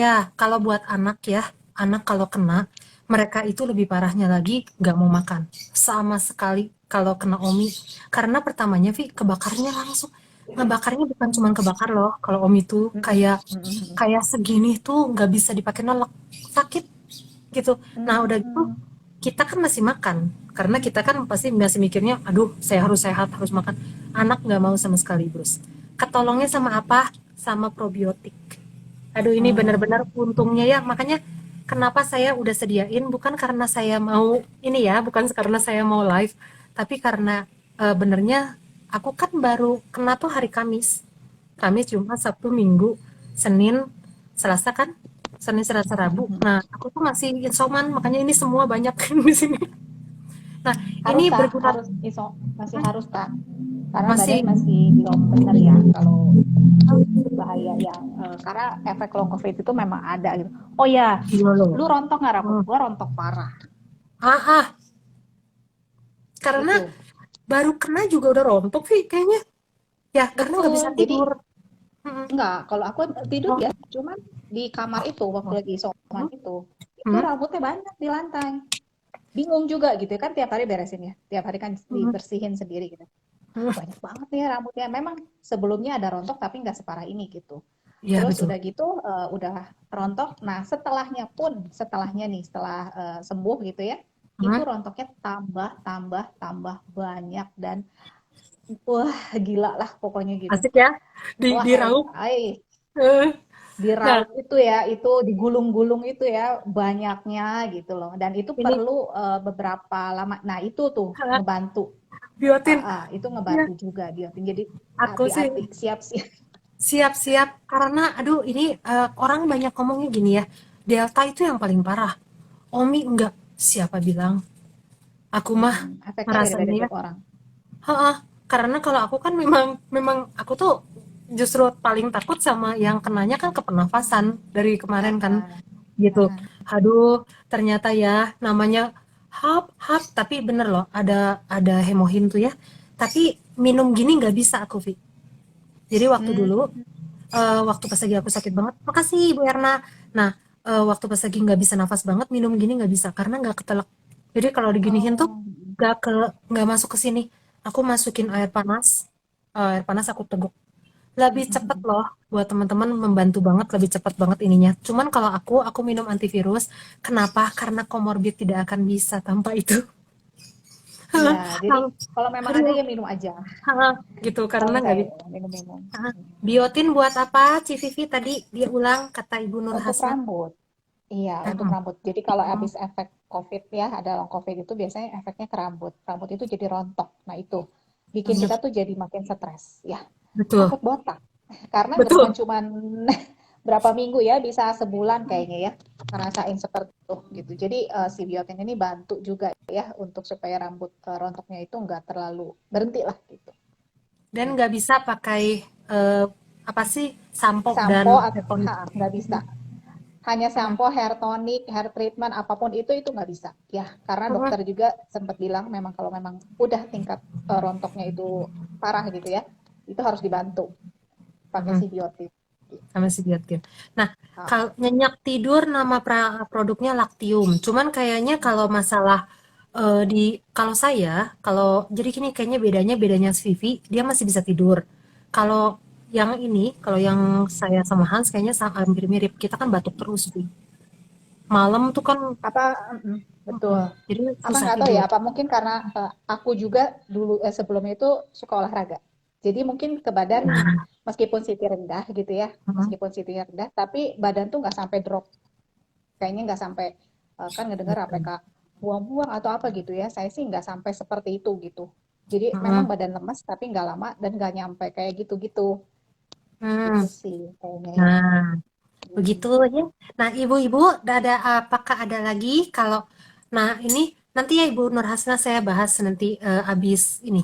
ya, kalau buat anak ya, anak kalau kena, mereka itu lebih parahnya lagi nggak mau makan. Sama sekali kalau kena OMI. Karena pertamanya, Vi, kebakarnya langsung. Ngebakarnya bukan cuma Hmm, kebakar loh. Kalau OMI itu mm-mm, kayak mm-mm, kayak segini tuh nggak bisa dipakai nolak. Sakit gitu. Nah, udah gitu, mm-mm. kita kan masih makan. Karena kita kan pasti masih mikirnya, aduh, saya harus sehat, harus makan. Anak nggak mau sama sekali, Bros. Ketolongnya sama apa? Sama probiotik. Aduh, ini benar-benar Hmm, untungnya ya. Makanya kenapa saya udah sediain, bukan karena saya mau ini ya, bukan karena saya mau live, tapi karena benernya aku kan baru kena tuh hari Kamis. Kamis, Jumat, Sabtu, Minggu, Senin, Selasa kan? Senin, Selasa, Rabu. mm-mm. Nah, aku tuh masih insoman, makanya ini semua banyak di sini. Nah, Harus ini kah? berguna, Harus masih harus kah? Karena badan masih. masih belum benar ya kalau bahaya yang karena efek long covid itu memang ada gitu. Oh ya, Iya loh. lu rontok nggak rambut? Hmm. Gua rontok parah Ah, ah, karena itu. baru kena juga udah rontok sih kayaknya. Ya, karena nggak bisa Betul. Jadi tidur. Mm-mm. enggak, kalau aku tidur Oh, ya, cuman di kamar itu waktu oh. lagi isoman Hmm? itu Hmm? rambutnya banyak di lantai. Bingung juga gitu ya kan tiap hari beresin ya. Tiap hari kan Hmm? dibersihin sendiri gitu. Hmm? Banyak banget nih rambutnya. Memang sebelumnya ada rontok tapi nggak separah ini gitu. Iya Terus betul. udah gitu udah rontok. Nah setelahnya nih setelah sembuh gitu ya, itu Hmm? rontoknya tambah tambah tambah banyak dan wah gila lah pokoknya gitu. Asik ya, Wah, diraup. ay, Eh, Nah, diraup itu ya, itu digulung-gulung itu ya banyaknya gitu loh. Dan itu ini perlu beberapa lama. Nah itu tuh ah, ngebantu. biotin. Itu Ya, ngebantu juga biotin. Jadi aku sih hati-hati, siap-siap. siap-siap karena aduh ini orang banyak ngomongnya gini ya. Delta itu yang paling parah. Omi enggak. Siapa bilang? Aku mah Efeknya beda-beda ngerasanya ya. tiap orang. Heeh, karena kalau aku kan memang memang aku tuh justru paling takut sama yang kenanya kan ke pernafasan dari Ah, kemarin kan ah, gitu. ah. Aduh, ternyata ya namanya hap hap, tapi bener loh ada hemohin tuh ya. Tapi minum gini nggak bisa aku, Vi. Jadi waktu Hmm, dulu waktu pas lagi aku sakit banget, makasih Bu Erna. Nah, waktu pas lagi nggak bisa nafas banget minum gini nggak bisa karena nggak ketelak. Jadi kalau diginiin tuh oh, nggak ke nggak masuk ke sini. Aku masukin air panas aku teguk. Lebih cepet loh buat teman-teman, membantu banget, lebih cepet banget ininya. Cuman kalau aku minum antivirus. Kenapa? Karena komorbid tidak akan bisa tanpa itu. iya. Jadi kalau memang ada Aduh, ya minum aja, gitu karena nggak santai bisa. minum-minum. Biotin buat apa? Civivi tadi dia ulang kata Ibu Nur Untuk Hasna. rambut, iya untuk Mm-mm. rambut. Jadi kalau Mm-mm. habis efek COVID ya, ada long COVID itu biasanya efeknya ke rambut. Rambut itu jadi rontok. Nah itu bikin Mm, kita tuh jadi makin stres. Ya betul, takut botak. Karena betul. bukan cuman berapa minggu ya, bisa sebulan kayaknya ya, ngerasain seperti itu gitu. Jadi si biotin ini bantu juga ya untuk supaya rambut rontoknya itu nggak terlalu berhenti lah gitu. Dan nggak bisa pakai apa sih sampo Sampo dan hair tonic. nggak bisa. Hanya Hmm. sampo, hair tonic, hair treatment, apapun itu nggak bisa. Ya, karena Hmm. dokter juga sempat bilang memang kalau memang udah tingkat rontoknya itu parah gitu ya, itu harus dibantu pakai Hmm. si biotin. Sama si biotin. Nah, Ah, kalau nyenyak tidur nama produknya Lactium. Cuman kayaknya kalau masalah kalau saya, kalau jadi gini kayaknya bedanya si Vivi, dia masih bisa tidur. Kalau yang ini, kalau yang saya sama Hans kayaknya hampir mirip. Kita kan batuk terus, Vi. Malam tuh kan apa betul. jadi Apa susah nggak tahu ya, tidur. apa mungkin karena aku juga dulu sebelumnya itu suka olahraga. Jadi mungkin ke badan Nah, meskipun CT rendah gitu ya, hmm, meskipun CT rendah, tapi badan tuh nggak sampai drop. Kayaknya nggak sampai kan ngedengar betul. APK buang-buang atau apa gitu ya. Saya sih nggak sampai seperti itu gitu. Jadi memang Hmm, badan lemas tapi nggak lama dan nggak nyampe kayak gitu-gitu. hmm. Gitu sih kayaknya ya. Nah, Hmm. begitu ya. Nah, ibu-ibu, apakah ada lagi? Nah ini nanti ya Ibu Nur Hasna saya bahas nanti habis ini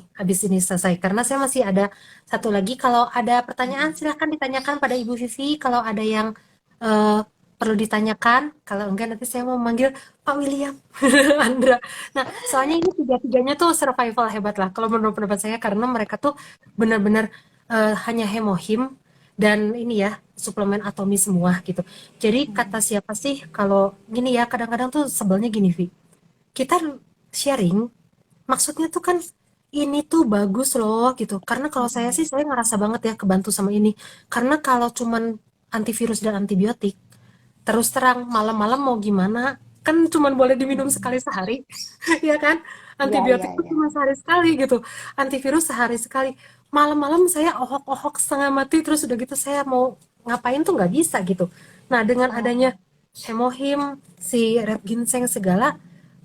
selesai. Karena saya masih ada satu lagi. Kalau ada pertanyaan silahkan ditanyakan pada Ibu Vivi. Kalau ada yang eh, perlu ditanyakan, kalau enggak nanti saya mau manggil Pak William, Andra. Nah, soalnya ini tiga-tiganya tuh survival hebat lah. Kalau menurut pendapat saya, karena mereka tuh benar-benar hanya hemohim dan ini ya suplemen atomi semua gitu. Jadi kata siapa sih kalau gini ya kadang-kadang tuh sebelnya gini Vi. Kita sharing maksudnya tuh kan ini tuh bagus loh gitu. Karena kalau saya ngerasa banget ya kebantu sama ini. Karena kalau cuman antivirus dan antibiotik terus terang malam-malam mau gimana? Kan cuman boleh diminum sekali sehari, ya kan? Iya, iya, Antibiotik tuh iya. cuma sehari sekali gitu. Antivirus sehari sekali. Malam-malam saya ohok-ohok setengah mati terus udah gitu saya mau ngapain tuh nggak bisa gitu. Nah, dengan adanya hemohim, si red ginseng segala,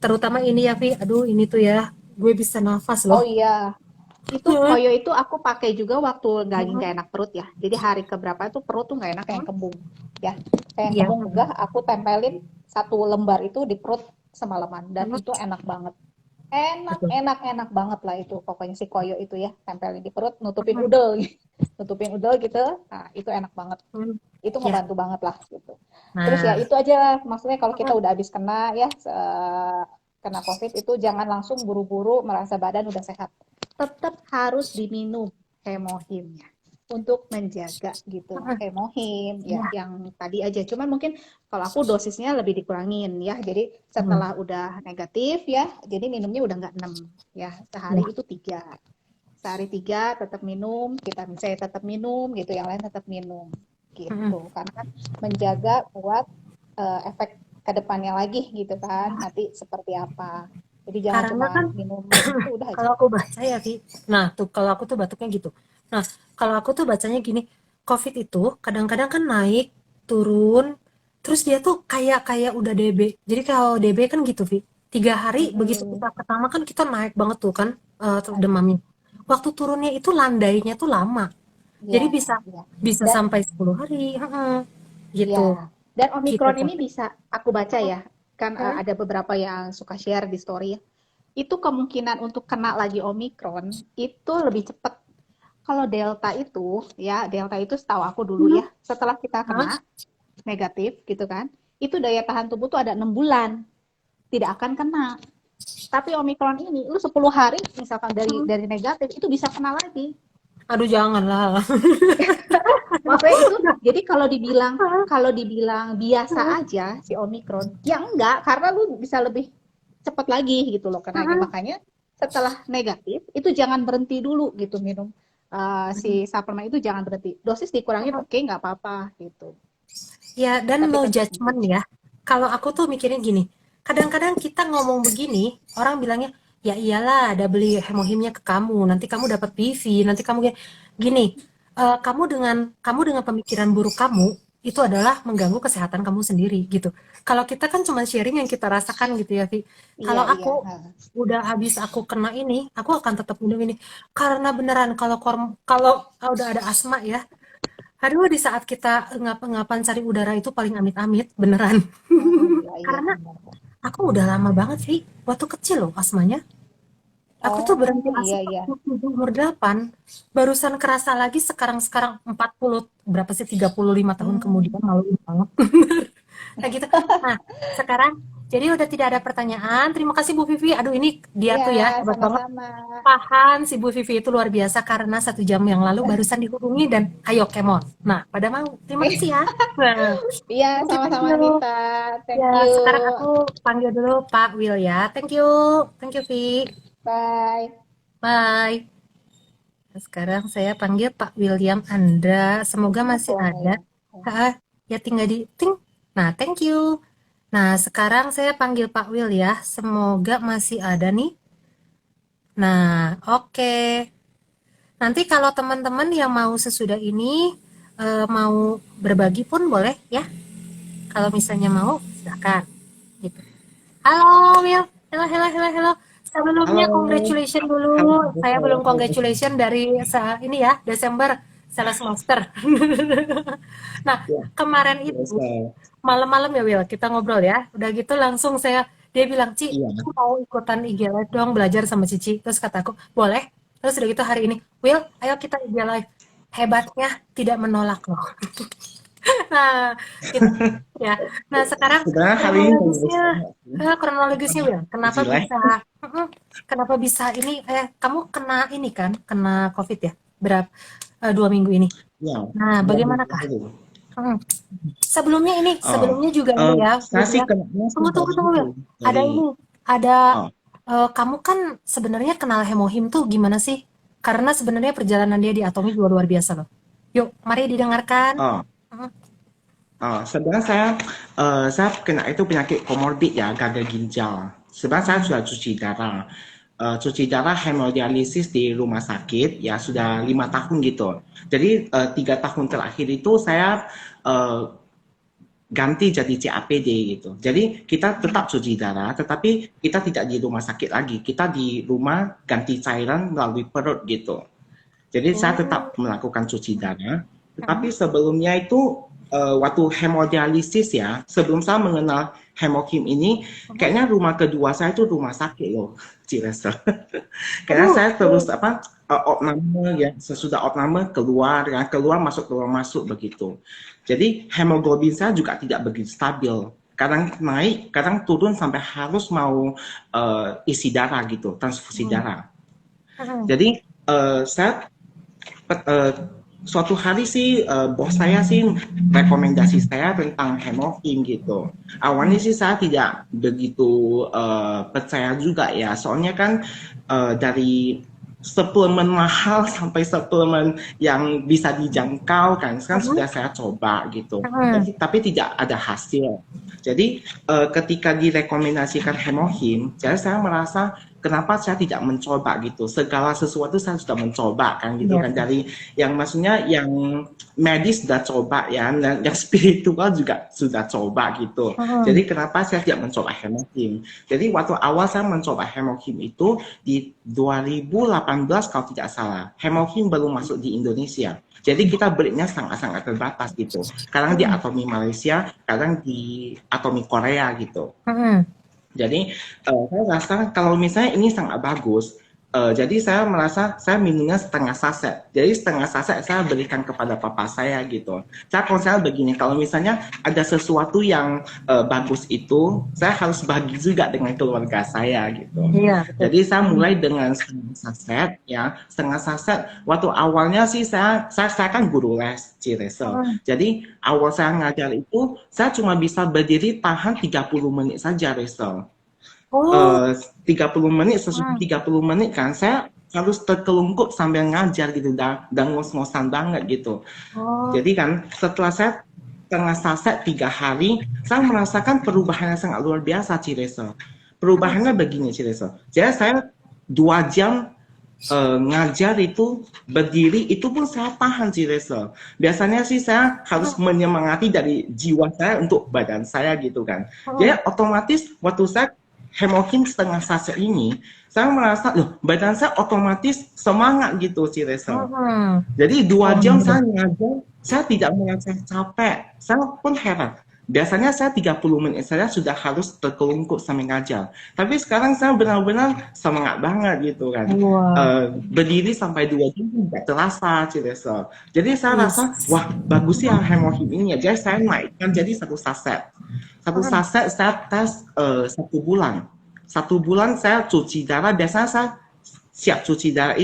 terutama ini ya, Vi, aduh ini tuh ya, gue bisa nafas Oh loh. iya, itu koyo itu aku pakai juga waktu lagi nggak enak perut ya. Jadi hari keberapa itu perut tuh nggak enak kayak yang kembung. Ya, kayak yang Iya. kembung begah, aku tempelin satu lembar itu di perut semalaman dan itu enak banget. Enak, Betul. enak, enak banget lah itu. Pokoknya si koyo itu ya, tempelin di perut, nutupin udel, nutupin udel gitu. Nah, itu enak banget. Itu Ya. ngebantu banget lah gitu. Terus ya Nah, itu aja maksudnya kalau kita udah habis kena ya kena COVID itu jangan langsung buru-buru merasa badan udah sehat. Tetap harus diminum hemohimnya untuk menjaga gitu. Hemohim ya ya. yang tadi aja. Cuman mungkin kalau aku dosisnya lebih dikurangin ya. Jadi setelah udah negatif ya, jadi minumnya udah nggak 6 ya. Sehari Ya. itu 3. Sehari 3 tetap minum, vitamin C tetap minum gitu, yang lain tetap minum gitu. Karena kan menjaga buat efek kedepannya lagi gitu kan, nanti seperti apa. Jadi jangan Karena cuma kan minum itu udah aja. kalau aku baca ya, Vi. Nah, tuh kalau aku tuh batuknya gitu. Nah, kalau aku tuh bacanya gini, COVID itu kadang-kadang kan naik, turun, terus dia tuh kayak kayak udah DB. Jadi kalau DB kan gitu, Vi. 3 hari begitu Mm-mm. kita pertama kan kita naik banget tuh kan demamnya. Waktu turunnya itu landainya tuh lama. Jadi Ya, bisa ya. bisa Dan sampai 10 hari. Gitu. ya, dan Gitu Omikron tuh. ini bisa aku baca ya, kan ada beberapa yang suka share di story ya. Itu kemungkinan untuk kena lagi Omikron itu lebih cepat. Kalau Delta itu, ya Delta itu setahu aku dulu ya, setelah kita Hah? kena negatif gitu kan, itu daya tahan tubuh tuh ada 6 bulan, tidak akan kena. Tapi Omikron ini, lu 10 hari misalkan dari negatif, itu bisa kena lagi. Aduh janganlah. Maksudnya itu, jadi kalau dibilang biasa aja si Omikron, ya enggak, karena lu bisa lebih cepat lagi gitu loh kenanya. Makanya setelah negatif, itu jangan berhenti dulu gitu minum si suplemen itu jangan berhenti. Dosis dikurangin oke, nggak apa-apa gitu. Ya, dan Tapi no tetap judgment ya. Kalau aku tuh mikirnya gini, kadang-kadang kita ngomong begini, orang bilangnya, ya iyalah, ada beli hemohimnya ke kamu, nanti kamu dapat PV, nanti kamu gini, kamu dengan pemikiran buruk kamu itu adalah mengganggu kesehatan kamu sendiri gitu. Kalau kita kan cuma sharing yang kita rasakan gitu ya, Vi. iya Kalau iya. aku udah habis aku kena ini, aku akan tetap minum ini. Karena beneran kalau udah ada asma ya, Aduh, di saat kita ngap-ngapan cari udara itu paling amit-amit, beneran. Iya, iya Karena benar. aku udah lama banget sih, waktu kecil loh asmanya. Aku tuh berhenti Oh, asma iya iya. waktu umur 8. Barusan kerasa lagi sekarang 40, berapa sih, 35 tahun kemudian, Hmm. malu banget. Kayak gitu. Nah, sekarang jadi udah tidak ada pertanyaan. Terima kasih Bu Vivi. Aduh, ini dia Iya, tuh ya hebat banget. sama-sama. Paham si Bu Vivi itu luar biasa karena 1 jam yang lalu barusan dihubungi dan ayo kemon. Nah, pada mau. Terima kasih ya. Nah, Iya, thank sama-sama you. Nita. Thank Ya, you. sekarang aku panggil dulu Pak Will ya. Thank you Vi. Bye. Bye. Nah, sekarang saya panggil Pak William Andra. Semoga Mana masih phone-nya ada. ya? Ya tinggal di ting. Nah, thank you. Nah, sekarang saya panggil Pak Will ya. Semoga masih ada nih. Nah, oke. Nanti kalau teman-teman yang mau sesudah ini mau berbagi pun boleh ya. Kalau misalnya mau, silakan. Gitu. Halo, Will. Hello. Sebelumnya Halo, congratulations halo, dulu. Saya halo, belum halo. congratulations dari ini ya, Desember sales master. Nah, Ya, kemarin itu biasa. malam-malam ya Will, kita ngobrol ya. Udah gitu langsung dia bilang, Ci, Iya, aku mau ikutan IG Live dong, belajar sama Cici. Terus kataku, boleh. Terus udah gitu hari ini, Will, ayo kita IG Live. Hebatnya tidak menolak loh. Nah, gitu ya. Nah, sekarang sebenarnya hari ini bagus kronologisnya, banget sih. kronologisnya Will, kenapa Zileh. bisa, mm-mm, kenapa bisa ini? Kamu kena ini kan, kena COVID ya? 2 minggu ini. Ya, Nah, 2 minggu bagaimanakah? lalu. Mm. Oh, Sebelumnya juga ini ya, saya Will sih ya. kenanya sih Tunggu dari tunggu itu, Will. Ada dari, ini, ada oh, kamu kan sebenarnya kenal Hemohim tuh gimana sih? Karena sebenarnya perjalanan dia di Atomi juga luar biasa loh. Yuk, mari didengarkan. oh, Mm. sebenarnya saya kena itu penyakit komorbid ya, gagal ginjal. Sebenarnya saya sudah cuci darah hemodialisis di rumah sakit ya sudah 5 tahun gitu. Jadi 3 tahun terakhir itu saya eh, ganti jadi CAPD gitu. Jadi kita tetap cuci darah, tetapi kita tidak di rumah sakit lagi. Kita di rumah ganti cairan melalui perut gitu. Jadi saya Oh. tetap melakukan cuci darah, tetapi Mm. sebelumnya itu waktu hemodialisis ya, sebelum saya mengenal hemokim ini, Mm. kayaknya rumah kedua saya itu rumah sakit loh, Cilesa. Karena Aduh, saya terus opname ya, sesudah opname keluar ya, keluar masuk begitu. Jadi hemoglobin saya juga tidak begitu stabil. Kadang naik, kadang turun sampai harus mau isi darah gitu, transfusi mm. darah. Mm. Jadi saya eh, suatu hari sih bos saya sih rekomendasi saya tentang hemokim gitu. Awalnya sih saya tidak begitu percaya juga ya, soalnya kan dari suplemen mahal sampai suplemen yang bisa dijangkau kan Mm. sudah saya coba gitu, Mm. tapi tidak ada hasil. Jadi ketika direkomendasikan hemohim, jadi saya merasa kenapa saya tidak mencoba gitu. Segala sesuatu saya sudah mencoba kan gitu Iya kan, sih. dari yang maksudnya yang medis sudah coba ya, dan yang spiritual juga sudah coba gitu. Mm. Jadi kenapa saya tidak mencoba hemokim? Jadi waktu awal saya mencoba hemokim itu di 2018 kalau tidak salah. Hemokim baru masuk di Indonesia. Jadi kita belinya sangat-sangat terbatas gitu. Kadang di Mm. Atomi Malaysia, kadang di Atomi Korea gitu. Mm. Jadi saya rasa kalau misalnya ini sangat bagus, jadi saya merasa saya minumnya setengah saset. Jadi setengah saset saya berikan kepada papa saya gitu. Saya konsel begini, kalau misalnya ada sesuatu yang bagus itu, saya harus bagi juga dengan keluarga saya gitu. Iya, betul. Jadi saya mulai dengan setengah saset ya, setengah saset. Waktu awalnya sih saya kan guru les Ciresel. Mm. Jadi awal saya ngajar itu, saya cuma bisa berdiri tahan 30 menit saja, Resel. Oh. 30 menit, sesudah Mm. 30 menit kan, saya harus terkelungkup sambil ngajar gitu, dan ngos-ngosan banget gitu. Oh. Jadi kan, setelah saya setengah saset 3 hari, saya merasakan perubahan yang sangat luar biasa, Ciresel. Perubahannya begini, Ciresel. Jadi saya 2 jam ngajar itu berdiri itu pun saya tahan sih Reza. Biasanya sih saya harus menyemangati dari jiwa saya untuk badan saya gitu kan. Jadi otomatis waktu saya hemokim setengah saset ini, saya merasa loh badan saya otomatis semangat gitu sih Reza. Mm. Jadi 2 jam saya ngajar Saya tidak merasa capek. Saya pun heran. Biasanya saya 30 menit saya sudah harus terkelungkup sambil ngajar. Tapi sekarang saya benar-benar semangat banget gitu kan. Wah, Berdiri sampai 2 jam tidak terasa, Cilesa. Jadi saya rasa, yes. wah bagus ya hemohim ini ya. Jadi saya naikkan jadi satu saset. Satu Mm, saset saya tes 1 bulan. 1 bulan saya cuci darah. Biasanya saya siap cuci darah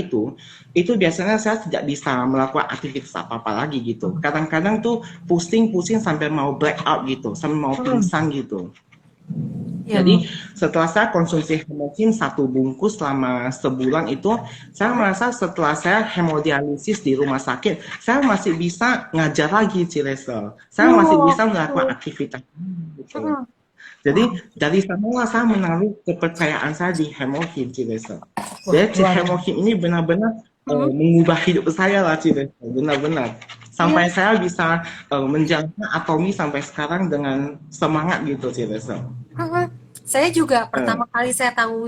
itu biasanya saya tidak bisa melakukan aktivitas apa-apa lagi gitu. Kadang-kadang tuh pusing-pusing sampai mau black out gitu, sampai mau pingsan gitu. ya, Jadi setelah saya konsumsi hemokin 1 bungkus selama sebulan itu, saya merasa setelah saya hemodialisis di rumah sakit, saya masih bisa ngajar lagi Cilesa. Saya masih Wah, bisa melakukan aktivitas gitu. mm, Jadi dari sanalah saya menaruh kepercayaan saya di hemokin Cilesa. wah, Jadi luar hemokin ini benar-benar biasa. mengubah hidup saya lah Cilesa, benar-benar. Iya. Sampai saya bisa menjalankan atomi sampai sekarang dengan semangat gitu Cilesa. Mm-mm. Saya juga Eh, pertama kali saya tahu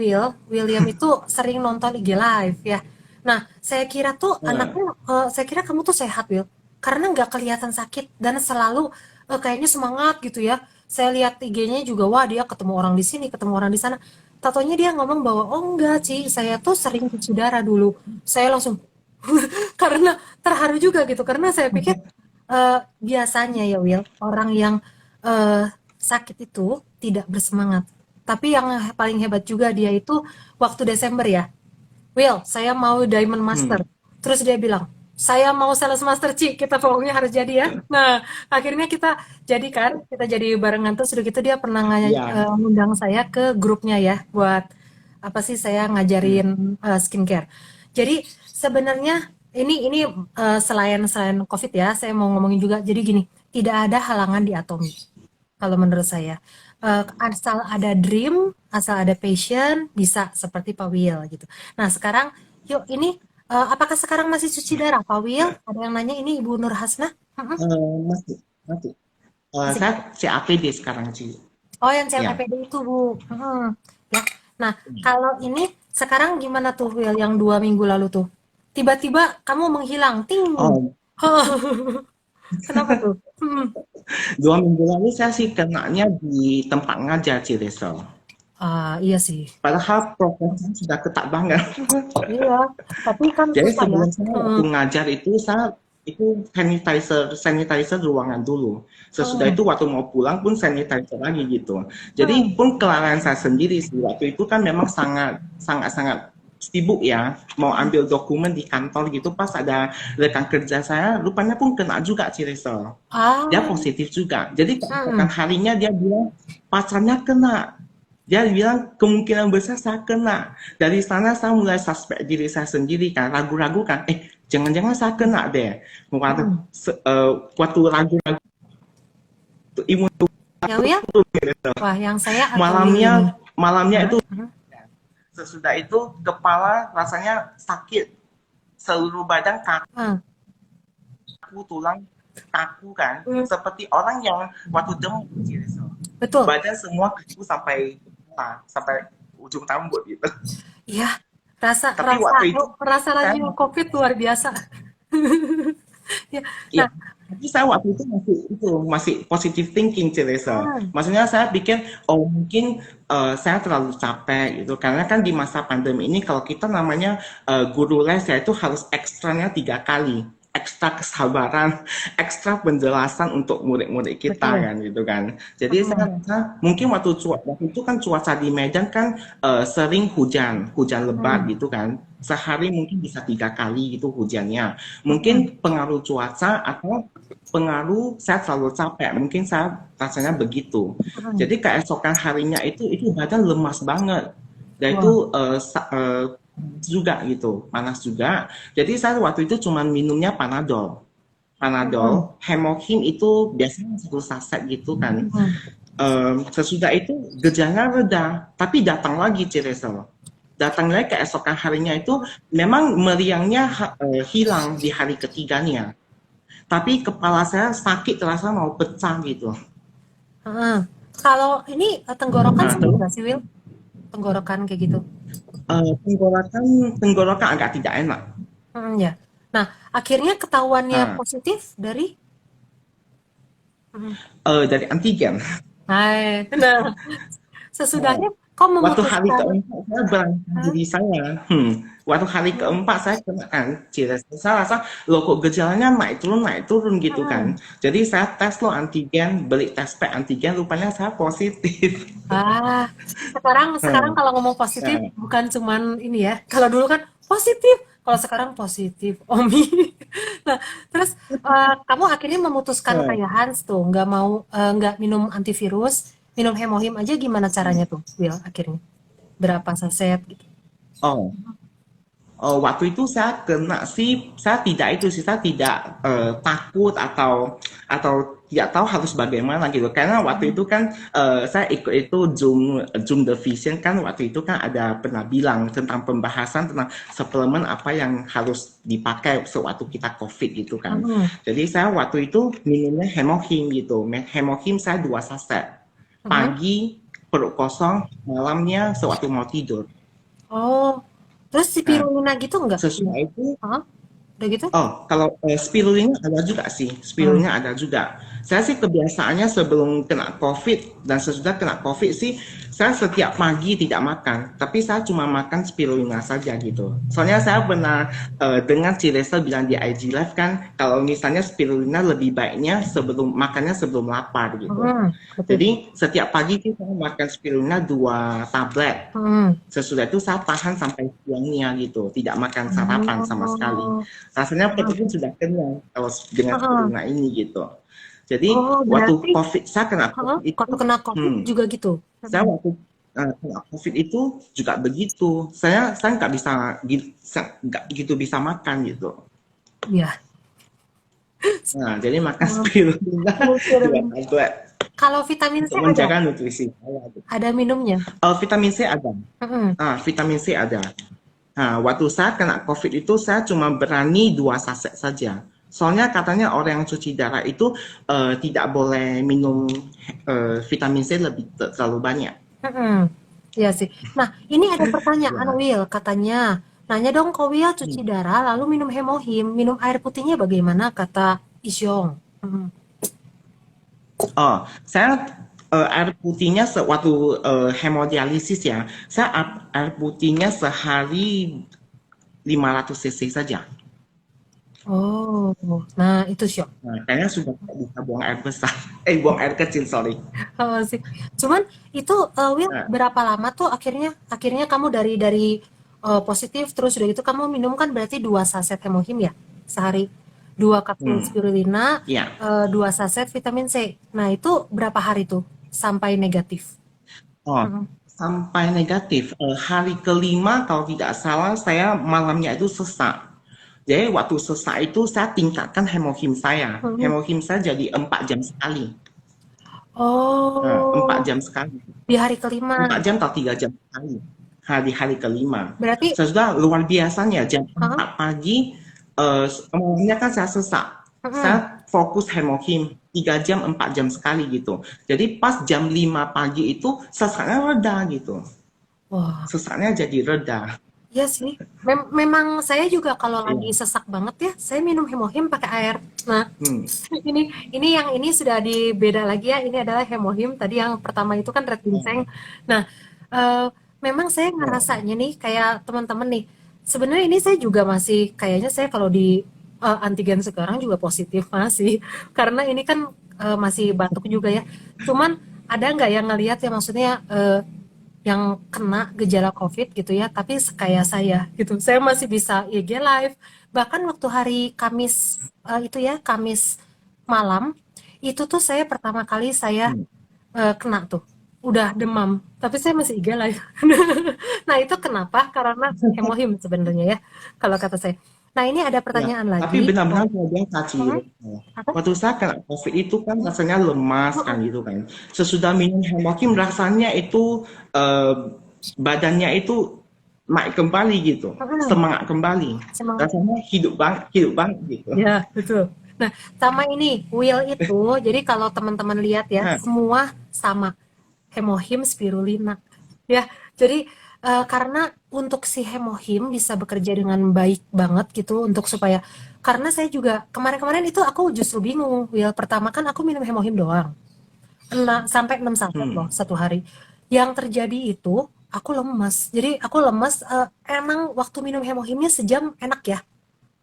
William itu sering nonton IG live ya. Nah, saya kira tuh eh. anaknya, saya kira kamu tuh sehat Will, karena nggak kelihatan sakit dan selalu kayaknya semangat gitu ya. Saya lihat IG-nya juga, wah dia ketemu orang di sini, ketemu orang di sana. Tatonya dia ngomong bahwa oh enggak sih, saya tuh sering cuci darah dulu. Saya langsung karena terharu juga gitu, karena saya pikir biasanya ya Will, orang yang sakit itu tidak bersemangat. Tapi yang paling hebat juga dia itu waktu Desember ya. Will, saya mau Diamond Master. Hmm. Terus dia bilang, saya mau Sales Master Ci, kita pokoknya harus jadi ya. Nah, akhirnya kita jadikan, kita jadi barengan tuh. Sudah gitu dia pernah Ya, ngundang saya ke grupnya ya, buat apa sih saya hmm. ngajarin skincare. Jadi sebenarnya ini selain selain COVID ya, saya mau ngomongin juga. Jadi gini, tidak ada halangan di Atomi kalau menurut saya. Asal ada dream, asal ada passion, bisa seperti Pak Will gitu. Nah sekarang, yuk ini, apakah sekarang masih cuci darah Pak Will? Ada yang nanya ini Ibu Nur Hasnah? Mm-mm. Masih, masih. Masih. Saya CAPD sekarang sih. Oh yang Ya. CLPD itu Bu. Ya. Nah kalau ini sekarang gimana tuh Will yang 2 minggu lalu tuh? Tiba-tiba kamu menghilang, ting. Oh, Kenapa tuh? Hmm. 2 minggu lalu saya sih kenanya di tempat ngajar Cilesel. Iya sih. Padahal prosesnya sudah ketat banget. Iya. Tapi kan Jadi susah ya. sebelum saya waktu ngajar itu saya itu sanitizer ruangan dulu. Sesudah Hmm. itu waktu mau pulang pun sanitizer lagi gitu. Jadi Hmm. pun kelelahan saya sendiri sih waktu itu kan memang sangat sangat sangat sibuk ya mau ambil dokumen di kantor gitu pas ada rekan kerja saya rupanya pun kena juga Ciresel. Dia Ah. positif juga. Jadi Hmm. keesokan harinya dia bilang pacarnya kena. Dia bilang kemungkinan besar saya kena. Dari sana saya mulai suspek diri saya sendiri kan, ragu-ragu kan. Jangan-jangan saya kena deh. Waktu, Hmm. waktu ragu-ragu imun Ya Will? Wah, yang saya atau Will ini? malamnya malamnya Hah? itu Hah? sesudah itu kepala rasanya sakit, seluruh badan Hmm. kaku, tulang kaku kan, Hmm. seperti orang yang waktu demam. Betul. Badan semua kaku sampai ujung rambut gitu. Iya. Rasa Tapi rasa waktu itu rasa saya lagi COVID luar biasa. Ya. iya, Nah, tapi saya waktu itu masih positive thinking Ceresa. hmm. Maksudnya saya pikir oh mungkin saya terlalu capek gitu karena kan di masa pandemi ini kalau kita namanya guru les ya itu harus ekstranya 3 kali. Ekstra kesabaran, ekstra penjelasan untuk murid-murid kita Betul. kan gitu kan. Jadi saya Hmm. rasa mungkin waktu itu kan cuaca di Medan kan sering hujan lebat Hmm. gitu kan. Sehari mungkin bisa 3 kali gitu hujannya. Hmm. Mungkin pengaruh cuaca atau pengaruh saya terlalu capek. Mungkin saya rasanya begitu. Hmm. Jadi keesokan harinya itu badan lemas banget. Dan Wah. itu juga gitu, panas juga. Jadi saya waktu itu cuma minumnya Panadol. Hmm. Panadol, Hemokin itu biasanya 1 saset gitu kan. Hmm. Sesudah itu gejala reda, tapi datang lagi Ciresel. Datang lagi keesokan harinya itu memang meriangnya hilang di hari ketiganya. Tapi kepala saya sakit terasa mau pecah gitu. Hmm. Kalau ini tenggorokan Nah, sembuh terus nggak sih Will? Tenggorokan kayak gitu. tenggorokan agak tidak enak. Ya. Nah, akhirnya ketahuannya Ah, positif dari Mhm. dari antigen. Hai, nah, Ah, sesudahnya kok waktu hari memutuskan keempat saya beranikan Hah? diri saya. Waktu hari Hmm, keempat saya kena kan, saya rasa loh kok gejalanya naik turun gitu hmm. kan. Jadi saya tes lo antigen, beli tes pack antigen, rupanya saya positif. Ah, sekarang sekarang Hmm, kalau ngomong positif Nah, bukan cuman ini ya. Kalau dulu kan positif, kalau sekarang positif, Omi. Nah, terus kamu akhirnya memutuskan hmm, kayak Hans tuh, nggak mau nggak minum antivirus, minum hemohim aja gimana caranya tuh, Will akhirnya? Berapa saset gitu? oh, waktu itu saya kena sih, saya tidak itu sih, saya tidak takut atau tidak tahu harus bagaimana gitu. Karena waktu itu kan saya ikut itu Zoom the Vision kan waktu itu kan ada pernah bilang tentang pembahasan tentang suplemen apa yang harus dipakai sewaktu kita COVID gitu kan. Hmm, Jadi saya waktu itu minumnya hemohim gitu. Hemohim saya 2 saset. hmm. Pagi perut kosong, malamnya sewaktu mau tidur. Oh, terus si Nah, spirulina gitu enggak? sesudah itu Hah? Udah gitu? kalau spirulina ada juga sih, Hmm. spirulina ada juga. Saya sih kebiasaannya sebelum kena COVID dan sesudah kena COVID sih, saya setiap pagi tidak makan, tapi saya cuma makan spirulina saja gitu. Soalnya saya pernah dengar Cilesa bilang di IG Live kan, kalau misalnya spirulina lebih baiknya sebelum makannya sebelum lapar gitu. Hmm, betul. Jadi setiap pagi sih saya makan spirulina 2 tablet. Hmm. Sesudah itu saya tahan sampai siangnya gitu, tidak makan sarapan sama sekali. Oh, Rasanya perut pun oke. sudah kenyang kalau dengan Heeh. spirulina ini gitu. Jadi Oh, waktu berarti COVID, saya kena heeh, COVID itu, waktu kena COVID juga gitu? saya Mhm. waktu kena COVID itu juga begitu. Saya nggak bisa, nggak gitu bisa makan gitu. Iya. Nah, jadi makan Oh, spirulina mikir 2 tablet kalau vitamin C untuk ada? menjaga nutrisi saya. Ada minumnya? Vitamin C ada. Mhm. Vitamin C ada. Nah, waktu saya kena COVID itu saya cuma berani 2 saset saja. Soalnya katanya orang yang cuci darah itu tidak boleh minum vitamin C lebih terlalu banyak. Mhm. Iya sih. Nah, ini ada pertanyaan, Ya. Will, katanya. Nanya dong ke Will cuci Hmm. darah lalu minum hemohim, minum air putihnya bagaimana kata Isyong? Mhm. Saya air putihnya waktu hemodialisis ya, saya air putihnya sehari 500 cc saja. Oh, nah itu Syok. Nah, kayaknya sudah tidak bisa buang air besar. Buang air kecil, sorry. Heeh sih. Cuman itu Will Nah, berapa lama tuh akhirnya akhirnya kamu dari positif terus udah gitu kamu minum kan berarti 2 saset hemohim ya sehari, 2 kapsul hmm, spirulina, ya. 2 saset vitamin C. Nah itu berapa hari tuh sampai negatif? Oh, Mm-mm. sampai negatif. Hari kelima kalau tidak salah saya malamnya itu sesak. Jadi waktu sesak itu saya tingkatkan hemohim saya. Mm-mm. Hemohim saya jadi 4 jam sekali. Nah, 4 Oh, jam sekali. di hari kelima. 4 jam atau 3 jam sekali. Hari kelima. Berarti, Sesudah luar biasanya jam huh? 4 pagi malamnya kan saya sesak. Mm-mm. Saya fokus hemohim 3 jam 4 jam sekali gitu. Jadi pas jam 5 pagi itu sesaknya reda gitu. Wah, Sesaknya jadi reda. iya sih. Memang saya juga kalau lagi Iya. sesak banget ya, saya minum hemohim pakai air. Nah, Hmm. ini yang ini sudah dibeda lagi ya. Ini adalah hemohim. Tadi yang pertama itu kan red ginseng. Nah, eh, memang saya Oh. ngerasanya nih kayak teman-teman nih. Sebenarnya ini saya juga masih kayaknya saya kalau di antigen sekarang juga positif masih. Karena ini kan masih batuk juga ya. Cuman ada nggak yang ngelihat ya maksudnya yang kena gejala COVID gitu ya, tapi kayak saya gitu. Saya masih bisa IG live. Bahkan waktu hari Kamis itu ya, Kamis malam, itu tuh saya pertama kali saya Hmm. kena tuh. Udah demam, tapi saya masih IG live. Nah, itu kenapa? Karena hemohim sebenarnya ya, kalau kata saya. Nah, ini ada Ya, pertanyaan tapi lagi. benar-benar luar biasa Ci. Hmm, apa? Waktu saya kena COVID itu kan rasanya lemas kan gitu kan. Sesudah minum hemokim rasanya itu badannya itu naik kembali gitu, Hmm, semangat kembali. semangat. Rasanya hidup banget gitu. Ya, betul. Nah, sama ini, Will itu, jadi kalau teman-teman lihat ya, Nah, semua sama. Hemohim spirulina. Ya, jadi Karena untuk si hemohim bisa bekerja dengan baik banget gitu untuk supaya karena saya juga kemarin-kemarin itu aku justru bingung, Will. Pertama kan aku minum hemohim doang. Sampai 6 saset loh Hmm. satu hari. Yang terjadi itu aku lemes. Jadi aku lemes, emang waktu minum hemohimnya sejam enak ya.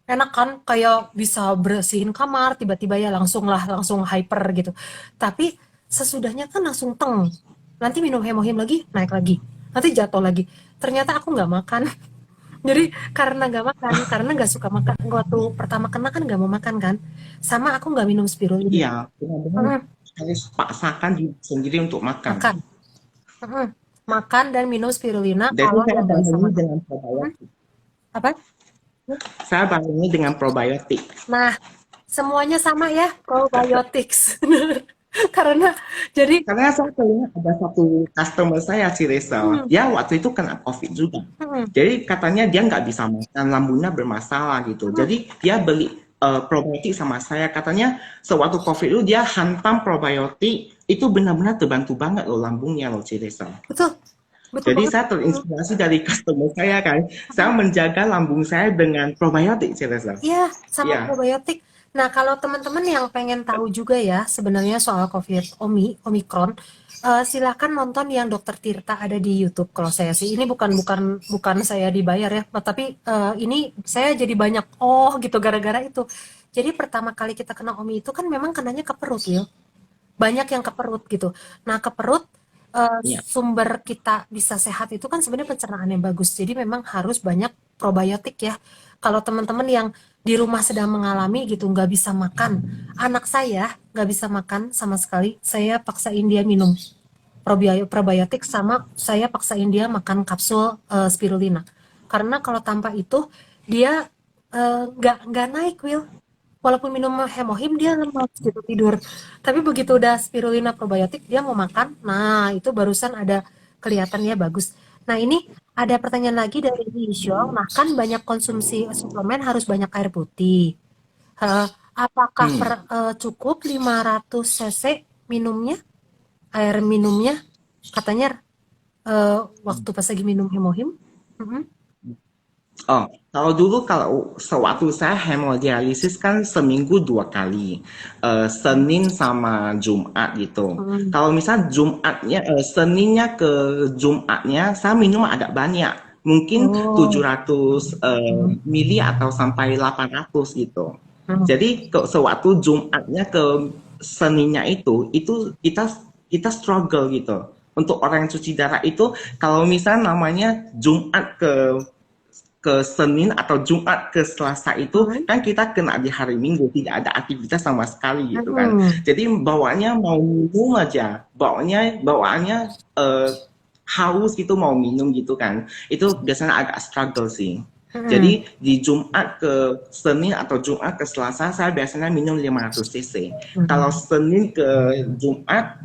Enak kan kayak bisa bersihin kamar tiba-tiba ya langsung hyper gitu. Tapi sesudahnya kan langsung teng. Nanti minum hemohim lagi naik lagi. Nanti jatuh lagi. Ternyata aku nggak makan. Jadi karena nggak makan, karena nggak suka makan. Waktu pertama kena kan nggak mau makan kan. Sama aku nggak minum spirulina. Iya, benar-benar Mm, harus paksakan diri sendiri untuk makan. makan. Makan dan minum spirulina Jadi kalau saya nggak bisa barengi makan. dengan Mm, probiotik. apa? Saya barengi dengan probiotik. Nah, semuanya sama ya, probiotics. Karena jadi Karena saya teringat ada satu customer saya si Reza, hmm, dia waktu itu kena COVID juga. hmm, Jadi katanya dia nggak bisa makan, lambungnya bermasalah gitu. hmm, Jadi dia beli probiotik sama saya. Katanya sewaktu COVID itu dia hantam probiotik, itu benar-benar terbantu banget loh lambungnya loh si Reza. betul, betul Jadi banget. saya terinspirasi dari customer saya kan. Saya menjaga lambung saya dengan probiotik si Reza. Iya, sama Iya. probiotik. Nah, kalau teman-teman yang pengen tahu juga ya sebenarnya soal COVID Omikron, silakan nonton yang Dokter Tirta ada di YouTube. Kalau saya sih ini bukan saya dibayar ya, tapi ini saya jadi banyak gitu gara-gara itu. Jadi pertama kali kita kena Omi itu kan memang kenanya ke perut ya. Banyak yang ke perut gitu. Nah, ke perut Iya. sumber kita bisa sehat itu kan sebenarnya pencernaan yang bagus. Jadi memang harus banyak probiotik ya. Kalau teman-teman yang di rumah sedang mengalami gitu nggak bisa makan, anak saya nggak bisa makan sama sekali, saya paksain dia minum probiotik sama saya paksain dia makan kapsul spirulina. Karena kalau tanpa itu dia nggak naik, Will. Walaupun minum hemohim dia lemas gitu tidur. Tapi begitu udah spirulina probiotik dia mau makan. Nah, itu barusan ada kelihatannya bagus. Nah, ini ada pertanyaan lagi dari Yishong. Nah, kan banyak konsumsi suplemen harus banyak air putih. Apakah Hmm. cukup 500 cc minumnya? Air minumnya katanya waktu pas lagi minum hemohim. Mhm. Oh, kalau sewaktu saya hemodialisis kan seminggu 2 kali, Senin sama Jumat gitu. Mhm. Kalau misal Seninnya ke Jumatnya saya minum agak banyak, mungkin Oh. 700 Mhm. mili atau sampai 800 gitu. Mhm. Jadi sewaktu Jumatnya ke Seninnya itu kita struggle gitu. Untuk orang yang cuci darah itu, kalau misal namanya Jumat ke Senin atau Jumat ke Selasa itu Mhm. kan kita kena di hari Minggu, tidak ada aktivitas sama sekali gitu kan. Mhm. Jadi bawaannya mau minum aja, bawaannya haus gitu mau minum gitu kan. Itu biasanya agak struggle sih. Mhm. Jadi di Jumat ke Senin atau Jumat ke Selasa saya biasanya minum 500 cc. Kalau Mhm. Senin ke Jumat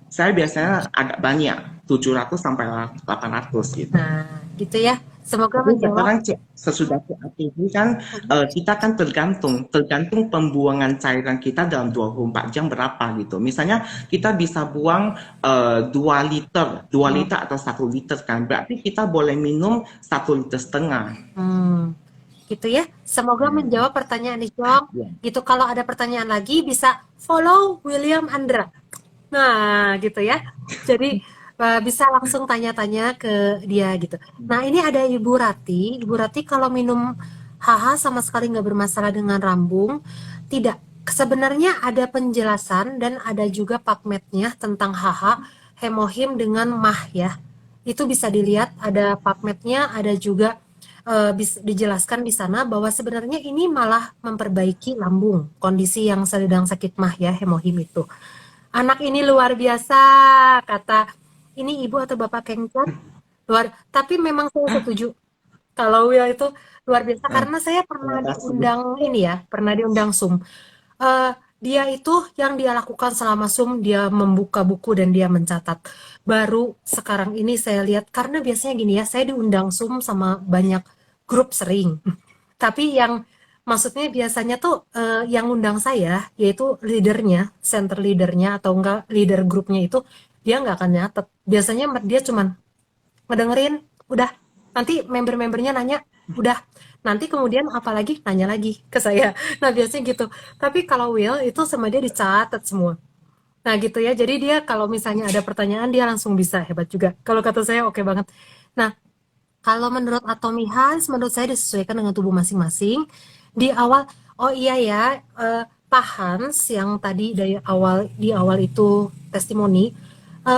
saya biasanya agak banyak, 700 sampai 800 gitu. Nah, gitu ya. Semoga Tapi menjawab. sekarang sesudah CAPD kan kita kan tergantung pembuangan cairan kita dalam 24 jam berapa gitu. Misalnya kita bisa buang 2 liter, 2 liter atau 1 liter kan. Berarti kita boleh minum 1,5 liter. Gitu ya. Semoga Hmm. menjawab pertanyaan Isyong. Ya. Gitu kalau ada pertanyaan lagi bisa follow William Andra. Nah, gitu ya. Jadi bisa langsung tanya-tanya ke dia gitu. Nah, ini ada Ibu Rati. Ibu Rati kalau minum HH sama sekali nggak bermasalah dengan rambung. Tidak. Sebenarnya ada penjelasan dan ada juga PubMed-nya tentang HH, hemohim dengan MAH ya. Itu bisa dilihat ada PubMed-nya, ada juga dijelaskan di sana bahwa sebenarnya ini malah memperbaiki lambung, kondisi yang sedang sakit MAH ya, hemohim itu. Anak ini luar biasa, kata ini ibu atau bapak Kengcat. Tapi memang saya setuju kalau Will itu luar biasa karena saya Terima pernah kasih. diundang ini ya, pernah diundang Zoom. Dia itu yang dia lakukan selama Zoom, dia membuka buku dan dia mencatat. Baru sekarang ini saya lihat, karena biasanya gini ya, saya diundang Zoom sama banyak grup sering. Tapi yang maksudnya biasanya tuh yang undang saya, yaitu leadernya, center leadernya, atau enggak leader grupnya itu, dia nggak akan nyatet. Biasanya dia cuman ngedengerin, udah. Nanti member-membernya nanya, udah. Nanti kemudian apalagi nanya lagi ke saya. Nah biasanya gitu. Tapi kalau Will itu sama dia dicatat semua. Nah gitu ya. Jadi dia kalau misalnya ada pertanyaan dia langsung bisa, hebat juga. Kalau kata saya oke banget. Nah kalau menurut Atomy Hans, menurut saya disesuaikan dengan tubuh masing-masing. Di awal, oh iya ya, Pak Hans yang tadi di awal itu testimoni,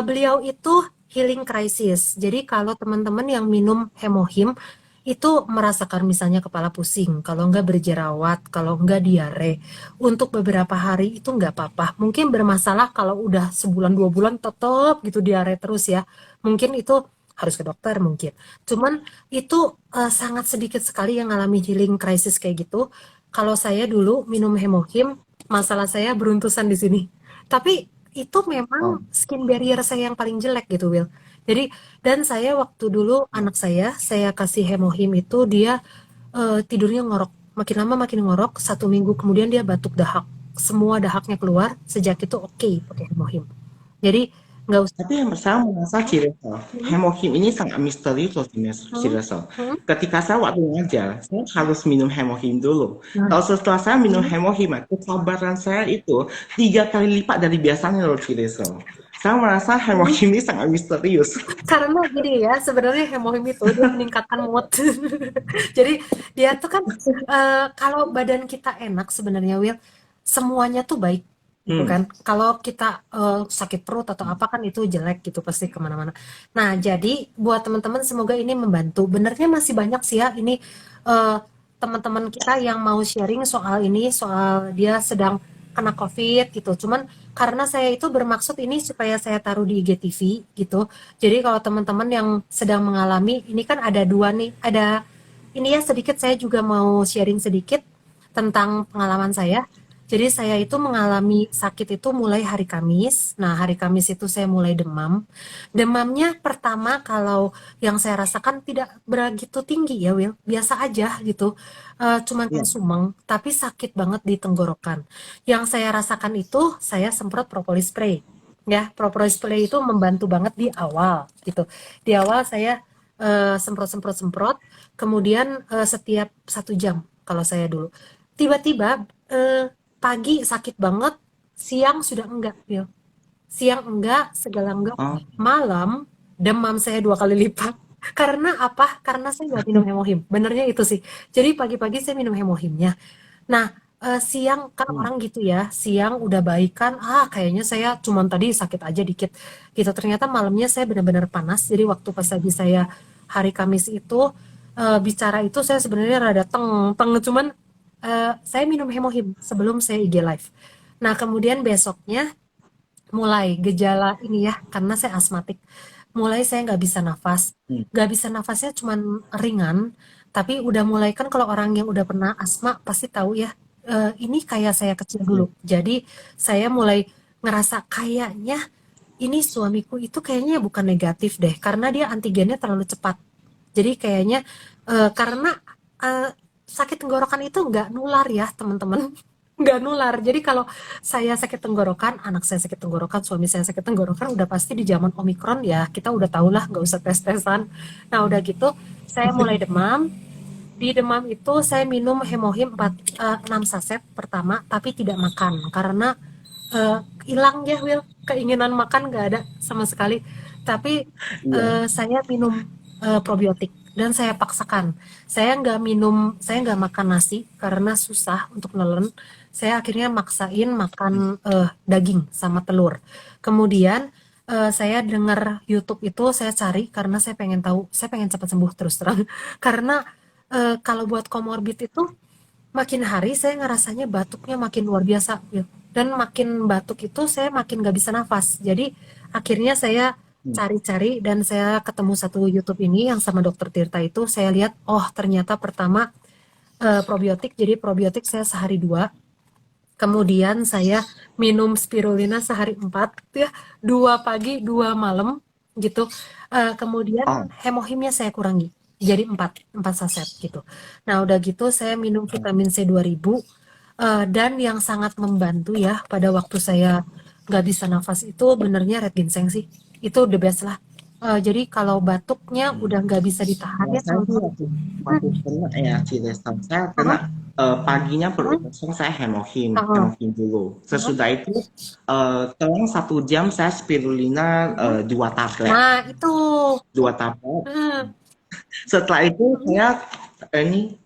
beliau itu healing crisis. Jadi kalau teman-teman yang minum hemohim itu merasakan misalnya kepala pusing, kalau enggak berjerawat, kalau enggak diare, untuk beberapa hari itu enggak apa-apa. Mungkin bermasalah kalau udah sebulan 2 bulan tetap gitu diare terus ya. Mungkin itu harus ke dokter mungkin. Cuman itu sangat sedikit sekali yang ngalamin healing crisis kayak gitu. Kalau saya dulu minum hemohim, masalah saya beruntusan di sini. Tapi itu Oh, memang skin barrier saya yang paling jelek gitu, Will. Jadi, dan saya waktu dulu anak saya kasih hemohim itu dia tidurnya ngorok. Makin lama makin ngorok, 1 minggu kemudian dia batuk dahak. Semua dahaknya keluar, sejak itu oke pakai hemohim. Jadi, nggak usah. Tapi yang saya merasa Ciresa, Hmm, hemohim ini sangat misterius loh hmm, Ciresa. hmm. Ketika saya waktu ngajar, saya harus minum hemohim dulu. Nah, Kalau setelah saya minum hmm. hemohim, kesabaran saya itu 3 kali lipat dari biasanya loh Ciresa. Saya merasa Hmm. hemohim ini sangat misterius. Karena gini ya, sebenarnya hemohim itu dia meningkatkan mood. Jadi dia tuh kan kalau badan kita enak sebenarnya Will, semuanya tuh baik gitu Hmm. kan. Kalau kita sakit perut atau apa kan itu jelek gitu pasti kemana-mana. Nah jadi buat teman-teman semoga ini membantu. Benernya masih banyak sih ya ini eh, teman-teman kita yang mau sharing soal ini, soal dia sedang kena COVID gitu. Cuman karena saya itu bermaksud ini supaya saya taruh di IGTV gitu. Jadi kalau teman-teman yang sedang mengalami, ini kan ada dua nih, ada ini ya sedikit saya juga mau sharing sedikit tentang pengalaman saya. Jadi saya itu mengalami sakit itu mulai hari Kamis. Nah hari Kamis itu saya mulai demam. Demamnya pertama kalau yang saya rasakan tidak begitu tinggi ya Will, biasa aja gitu. Cuman kayak Ya. sumeng, tapi sakit banget di tenggorokan. Yang saya rasakan itu saya semprot propolis spray. Ya, propolis spray itu membantu banget di awal gitu. Di awal saya semprot-semprot-semprot, kemudian setiap 1 jam kalau saya dulu. Tiba-tiba pagi sakit banget, siang sudah enggak, Will. Siang enggak, segala enggak. Oh, Malam demam saya 2 kali lipat. Karena apa? Karena saya nggak minum hemohim. Benernya itu sih. Jadi pagi-pagi saya minum hemohimnya. Nah, siang kan hmm. orang gitu ya, siang udah baik kan, kayaknya saya cuman tadi sakit aja dikit, gitu. Ternyata malamnya saya benar-benar panas, jadi waktu pas lagi saya hari Kamis itu, bicara itu saya sebenarnya rada teng, cuman saya minum hemohim sebelum saya IG live. Nah, kemudian besoknya mulai gejala ini ya, karena saya asmatik, mulai saya nggak bisa nafas, Hmm. nggak bisa nafasnya cuman ringan, tapi udah mulai kan kalau orang yang udah pernah asma pasti tahu ya, ini kayak saya kecil Hmm. dulu. Jadi saya mulai ngerasa kayaknya ini suamiku itu kayaknya bukan negatif deh, karena dia antigennya terlalu cepat. Jadi kayaknya karena eh, sakit tenggorokan itu nggak nular ya teman-teman, nggak nular. Jadi kalau saya sakit tenggorokan, anak saya sakit tenggorokan, suami saya sakit tenggorokan, udah pasti di zaman Omikron ya kita udah tahu lah, nggak usah tes-tesan. Nah udah gitu, saya mulai demam. Di demam itu saya minum hemohim 6 saset pertama, tapi tidak makan karena hilang ya Will, keinginan makan nggak ada sama sekali. Tapi Iya. saya minum probiotik dan saya paksakan. Saya nggak makan nasi karena susah untuk nelen. Saya akhirnya maksain makan daging sama telur. Kemudian saya dengar YouTube itu saya cari karena saya pengen tahu, saya pengen cepat sembuh terus terang. Karena kalau buat komorbid itu makin hari saya ngerasanya batuknya makin luar biasa Will. Dan makin batuk itu saya makin gak bisa nafas. Jadi akhirnya saya Hmm. cari-cari dan saya ketemu satu YouTube ini yang sama Dokter Tirta itu. Saya lihat, oh ternyata pertama probiotik. Jadi probiotik saya sehari 2. Kemudian saya minum spirulina sehari 4 ya, 2 pagi 2 malam gitu. Oh, Kemudian hemohimnya saya kurangi jadi 4 saset gitu. Nah udah gitu saya minum vitamin C 2000 dan yang sangat membantu ya pada waktu saya nggak bisa nafas itu benernya red ginseng sih. Itu the best lah. Jadi kalau batuknya udah nggak bisa ditahan Kalau ya saya sih teman-teman. waktu kena ya Cilestan, saya kena Heeh, paginya perut heeh, kosong saya heeh, hemohin dulu. heeh, Sesudah itu selang 1 jam saya spirulina heeh. 2 tablet, Nah itu, 2 tablet. heeh, Setelah itu heeh. saya ini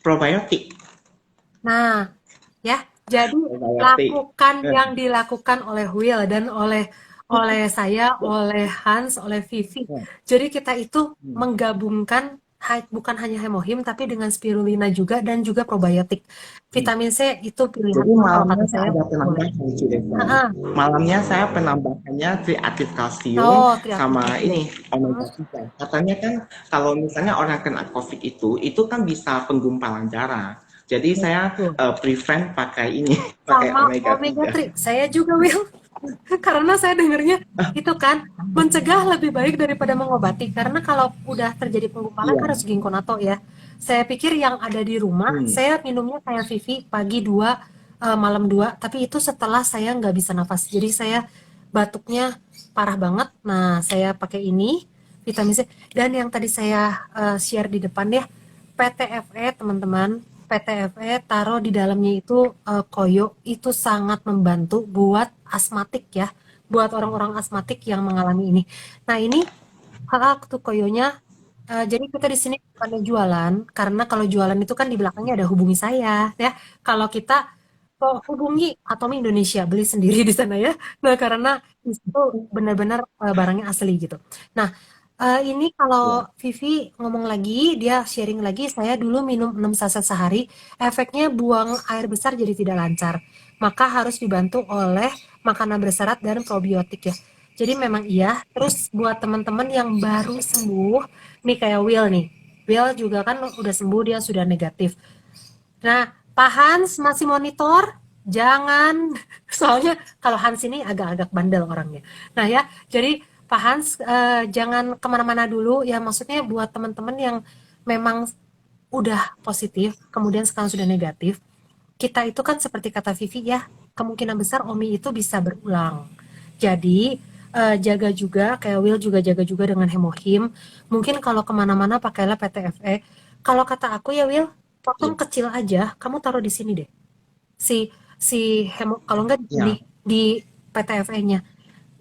probiotik, Nah ya, jadi probiotik. lakukan Eh, yang dilakukan oleh Will dan oleh saya, oleh Hans, oleh Vivi. eh, Jadi kita itu hmm. menggabungkan bukan hanya hemohim tapi dengan spirulina juga dan juga probiotik. Hmm. Vitamin C itu pilihan Jadi kalau malamnya kata saya saya ada boleh. penambahan Cilestan. Heeh. Malamnya saya penambahannya triaktif kalsium Oh, triaktif sama kalsium. ini Heeh. omega 3. Katanya kan kalau misalnya orang kena COVID itu kan bisa penggumpalan darah. Jadi saya Betul. prevent pakai ini, pakai Sama omega omega 3. 3. Saya juga Will. Karena saya dengarnya itu kan mencegah lebih baik daripada mengobati. Karena kalau udah terjadi penggumpalan Iya. kan harus ginkgonato ya. Saya pikir yang ada di rumah, Hmm. saya minumnya kayak Vivi pagi 2, malam 2. Tapi itu setelah saya nggak bisa nafas. Jadi saya batuknya parah banget. Nah, saya pakai ini vitamin C. Dan yang tadi saya share di depan ya, PTFE teman-teman. PTFE taruh di dalamnya itu koyo itu sangat membantu buat asmatik ya, buat orang-orang asmatik yang mengalami ini. Nah ini tuh koyonya. Jadi kita di sini bukannya jualan, karena kalau jualan itu kan di belakangnya ada hubungi saya ya. Kalau kita kok hubungi Atomi Indonesia beli sendiri di sana ya. Nah karena itu benar-benar barangnya asli gitu. Nah ini Ya. kalau Vivi ngomong lagi, dia sharing lagi, saya dulu minum 6 saset sehari, efeknya buang air besar jadi tidak lancar. Maka harus dibantu oleh makanan berserat dan probiotik ya. Jadi memang iya, terus buat teman-teman yang baru sembuh, nih kayak Will nih. Will juga kan udah sembuh, dia sudah negatif. Nah, Pak Hans masih monitor? Jangan, soalnya kalau Hans ini agak-agak bandel orangnya. Nah ya, jadi Pak Hans jangan kemana-mana dulu ya. Maksudnya buat teman-teman yang memang udah positif, kemudian sekarang sudah negatif, kita itu kan seperti kata Vivi ya, kemungkinan besar Omi itu bisa berulang. Jadi jaga juga, kayak Will juga jaga juga dengan hemohim. Mungkin kalau kemana-mana pakailah PTFE. Kalau kata aku ya Will, Ya. potong kecil aja, kamu taruh di sini deh. Si si hemo, kalau enggak di sini Ya. di PTFE-nya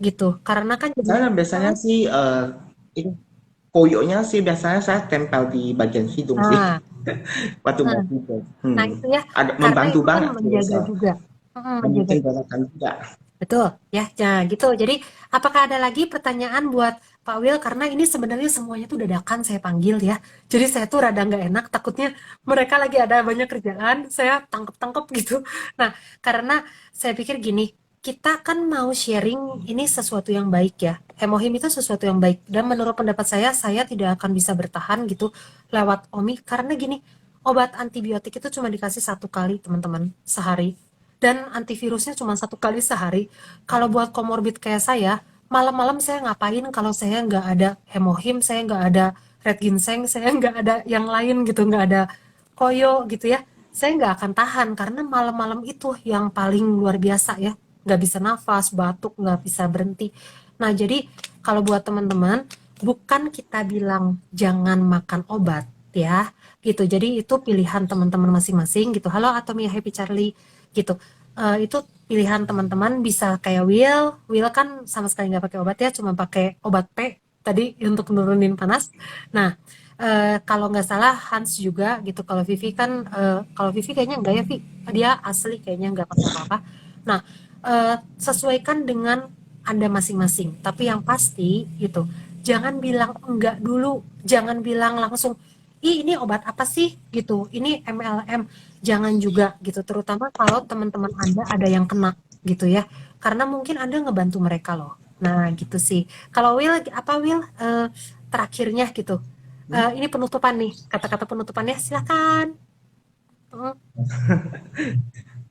gitu. Karena kan jadi Saya biasanya sih ini koyonya sih biasanya saya tempel di bagian hidung sih nah, waktu mau nah, tidur. nah itu ya, Ada karena membantu itu kan banget sih menjaga Reza. juga. Menjaga. Menyederhanakan juga. Betul, ya, nah gitu. Jadi, apakah ada lagi pertanyaan buat Pak Will? Karena ini sebenarnya semuanya tuh dadakan saya panggil ya. Jadi saya tuh rada nggak enak, takutnya mereka lagi ada banyak kerjaan, saya tangkep-tangkep gitu. Nah, karena saya pikir gini, kita kan mau sharing ini sesuatu yang baik ya. Hemohim itu sesuatu yang baik. Dan menurut pendapat saya tidak akan bisa bertahan gitu lewat Omi. Karena gini, obat antibiotik itu cuma dikasih 1 kali teman-teman, sehari dan antivirusnya cuma 1 kali sehari. Kalau buat komorbid kayak saya, malam-malam saya ngapain kalau saya nggak ada hemohim, saya nggak ada red ginseng, saya nggak ada yang lain gitu, nggak ada koyo gitu ya. Saya nggak akan tahan karena malam-malam itu yang paling luar biasa ya. Nggak bisa nafas, batuk, nggak bisa berhenti. Nah jadi kalau buat teman-teman, bukan kita bilang jangan makan obat ya gitu. Jadi itu pilihan teman-teman masing-masing gitu. Halo Atomi Happy Charlie gitu. Itu pilihan teman-teman bisa kayak Will kan sama sekali nggak pakai obat ya, cuma pakai obat P tadi untuk nurunin panas. Nah, kalau nggak salah Hans juga gitu. Kalau Vivi kan, kalau Vivi kayaknya enggak ya, Vi. Dia asli kayaknya nggak pakai apa-apa. Nah, sesuaikan dengan Anda masing-masing. Tapi yang pasti gitu, jangan bilang enggak dulu, jangan bilang langsung, ih ini obat apa sih gitu, ini MLM, jangan juga gitu, terutama kalau teman-teman Anda ada yang kena gitu ya, karena mungkin Anda ngebantu mereka loh. Nah gitu sih. Kalau Will, apa Will, terakhirnya gitu. Ini penutupan nih, kata-kata penutupannya silakan.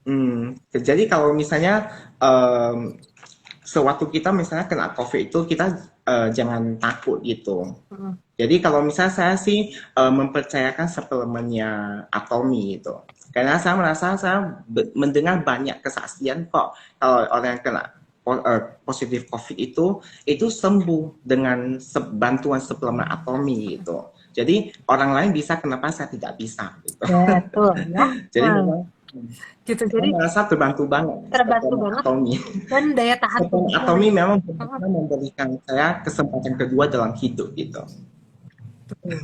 Mm, Jadi kalau misalnya sewaktu kita misalnya kena COVID itu kita jangan takut gitu. mm, Jadi kalau misalnya saya sih mempercayakan suplemennya Atomi itu. Karena saya merasa saya mendengar banyak kesaksian kok kalau orang yang kena positif COVID itu sembuh dengan bantuan suplemen Atomi gitu. Jadi orang lain bisa, kenapa saya tidak bisa? Gitu. Betul ya. Jadi Nah, memang gitu. saya Jadi merasa terbantu banget terbantu suplemen banget Atomi. dan daya tahan Suplemen tubuhnya Atomi naik. memang Mm-mm. benar-benar memberikan saya kesempatan kedua dalam hidup gitu. Betul.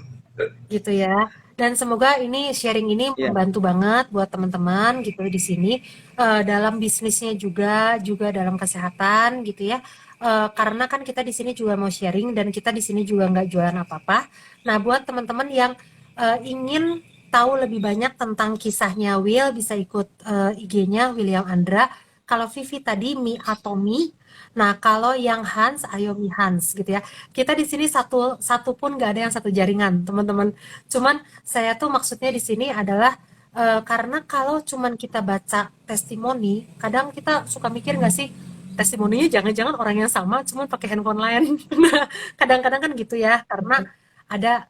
Gitu ya. Dan semoga ini sharing ini Iya. membantu banget buat teman-teman gitu di sini dalam bisnisnya juga dalam kesehatan gitu ya. Karena kan kita di sini juga mau sharing dan kita di sini juga nggak jualan apa-apa. Nah, buat teman-teman yang ingin tahu lebih banyak tentang kisahnya Will, bisa ikut IG-nya William Andra. Kalau Vivi tadi Mi Atomi. Nah, kalau yang Hans, ayo Mi Hans gitu ya. Kita di sini satu pun nggak ada yang satu jaringan, teman-teman. Cuman saya tuh maksudnya di sini adalah karena kalau cuman kita baca testimoni, kadang kita suka mikir nggak sih testimoninya jangan-jangan orang yang sama, cuman pakai handphone lain. Nah, kadang-kadang kan gitu ya, karena ada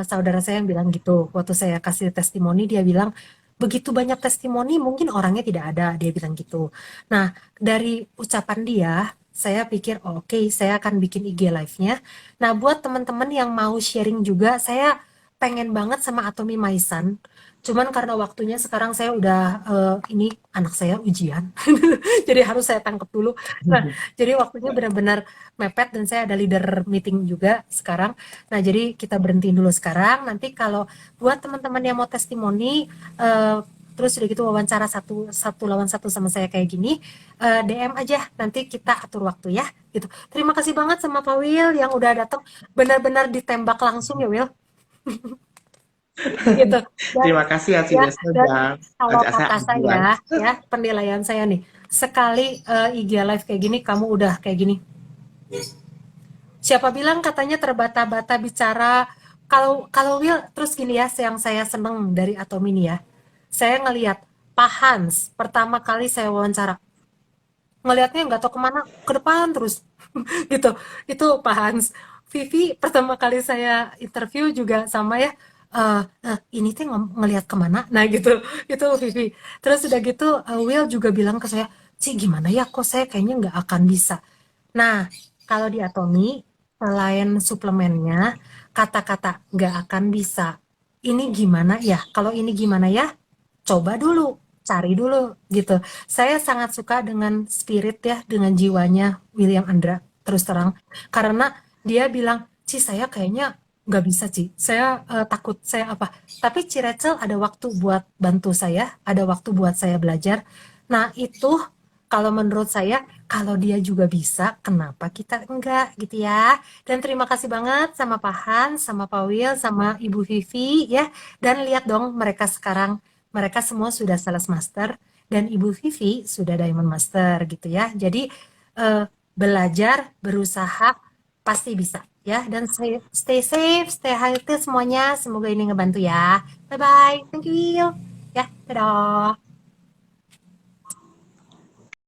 saudara saya yang bilang gitu, waktu saya kasih testimoni dia bilang begitu banyak testimoni mungkin orangnya tidak ada, dia bilang gitu. Nah, dari ucapan dia, saya pikir oh, oke, saya akan bikin IG live-nya. Nah, buat teman-teman yang mau sharing juga, saya pengen banget sama Atomi Maisan. Cuman karena waktunya sekarang saya udah ini anak saya ujian. Jadi harus saya tangkap dulu. Nah, jadi waktunya benar-benar mepet dan saya ada leader meeting juga sekarang. Nah, jadi kita berhentiin dulu sekarang. Nanti kalau buat teman-teman yang mau testimoni terus udah gitu wawancara satu lawan satu sama saya kayak gini, DM aja nanti kita atur waktu ya gitu. Terima kasih banget sama Pak Will yang udah datang, benar-benar ditembak langsung ya Will. Gitu. Dan Terima kasih ya ya, sudah dan sudah kalau ajak saya kata IG saya live. ya penilaian saya nih, sekali IG live kayak gini kamu udah kayak gini. Siapa bilang katanya terbata-bata bicara, kalau kalau Will terus gini ya, yang saya seneng dari Atom ini ya, saya ngelihat Pak Hans pertama kali saya wawancara, ngelihatnya nggak tahu kemana, ke depan terus. Gitu. Itu Pak Hans. Vivi pertama kali saya interview juga sama ya, ini teh ngelihat kemana, nah gitu. Itu Vivi. Terus udah gitu Will juga bilang ke saya, Ci gimana ya kok saya kayaknya nggak akan bisa. Nah, kalau di Atomi, selain suplemennya, kata-kata nggak akan bisa. Ini gimana ya? Kalau ini gimana ya? Coba dulu, cari dulu gitu. Saya sangat suka dengan spirit ya, dengan jiwanya William Andra, terus terang. Karena dia bilang, Ci saya kayaknya nggak bisa Ci, saya takut, saya apa. Tapi Ci Rachel ada waktu buat bantu saya, ada waktu buat saya belajar. Nah itu kalau menurut saya, kalau dia juga bisa, kenapa kita enggak gitu ya. Dan terima kasih banget sama Pak Hans, sama Pak Will, sama Ibu Vivi ya. Dan lihat dong mereka sekarang, mereka semua sudah sales master dan Ibu Vivi sudah diamond master gitu ya. Jadi belajar, berusaha pasti bisa ya. Dan stay safe, stay healthy semuanya. Semoga ini ngebantu ya. Bye bye. Thank you Will. Ya, dadah.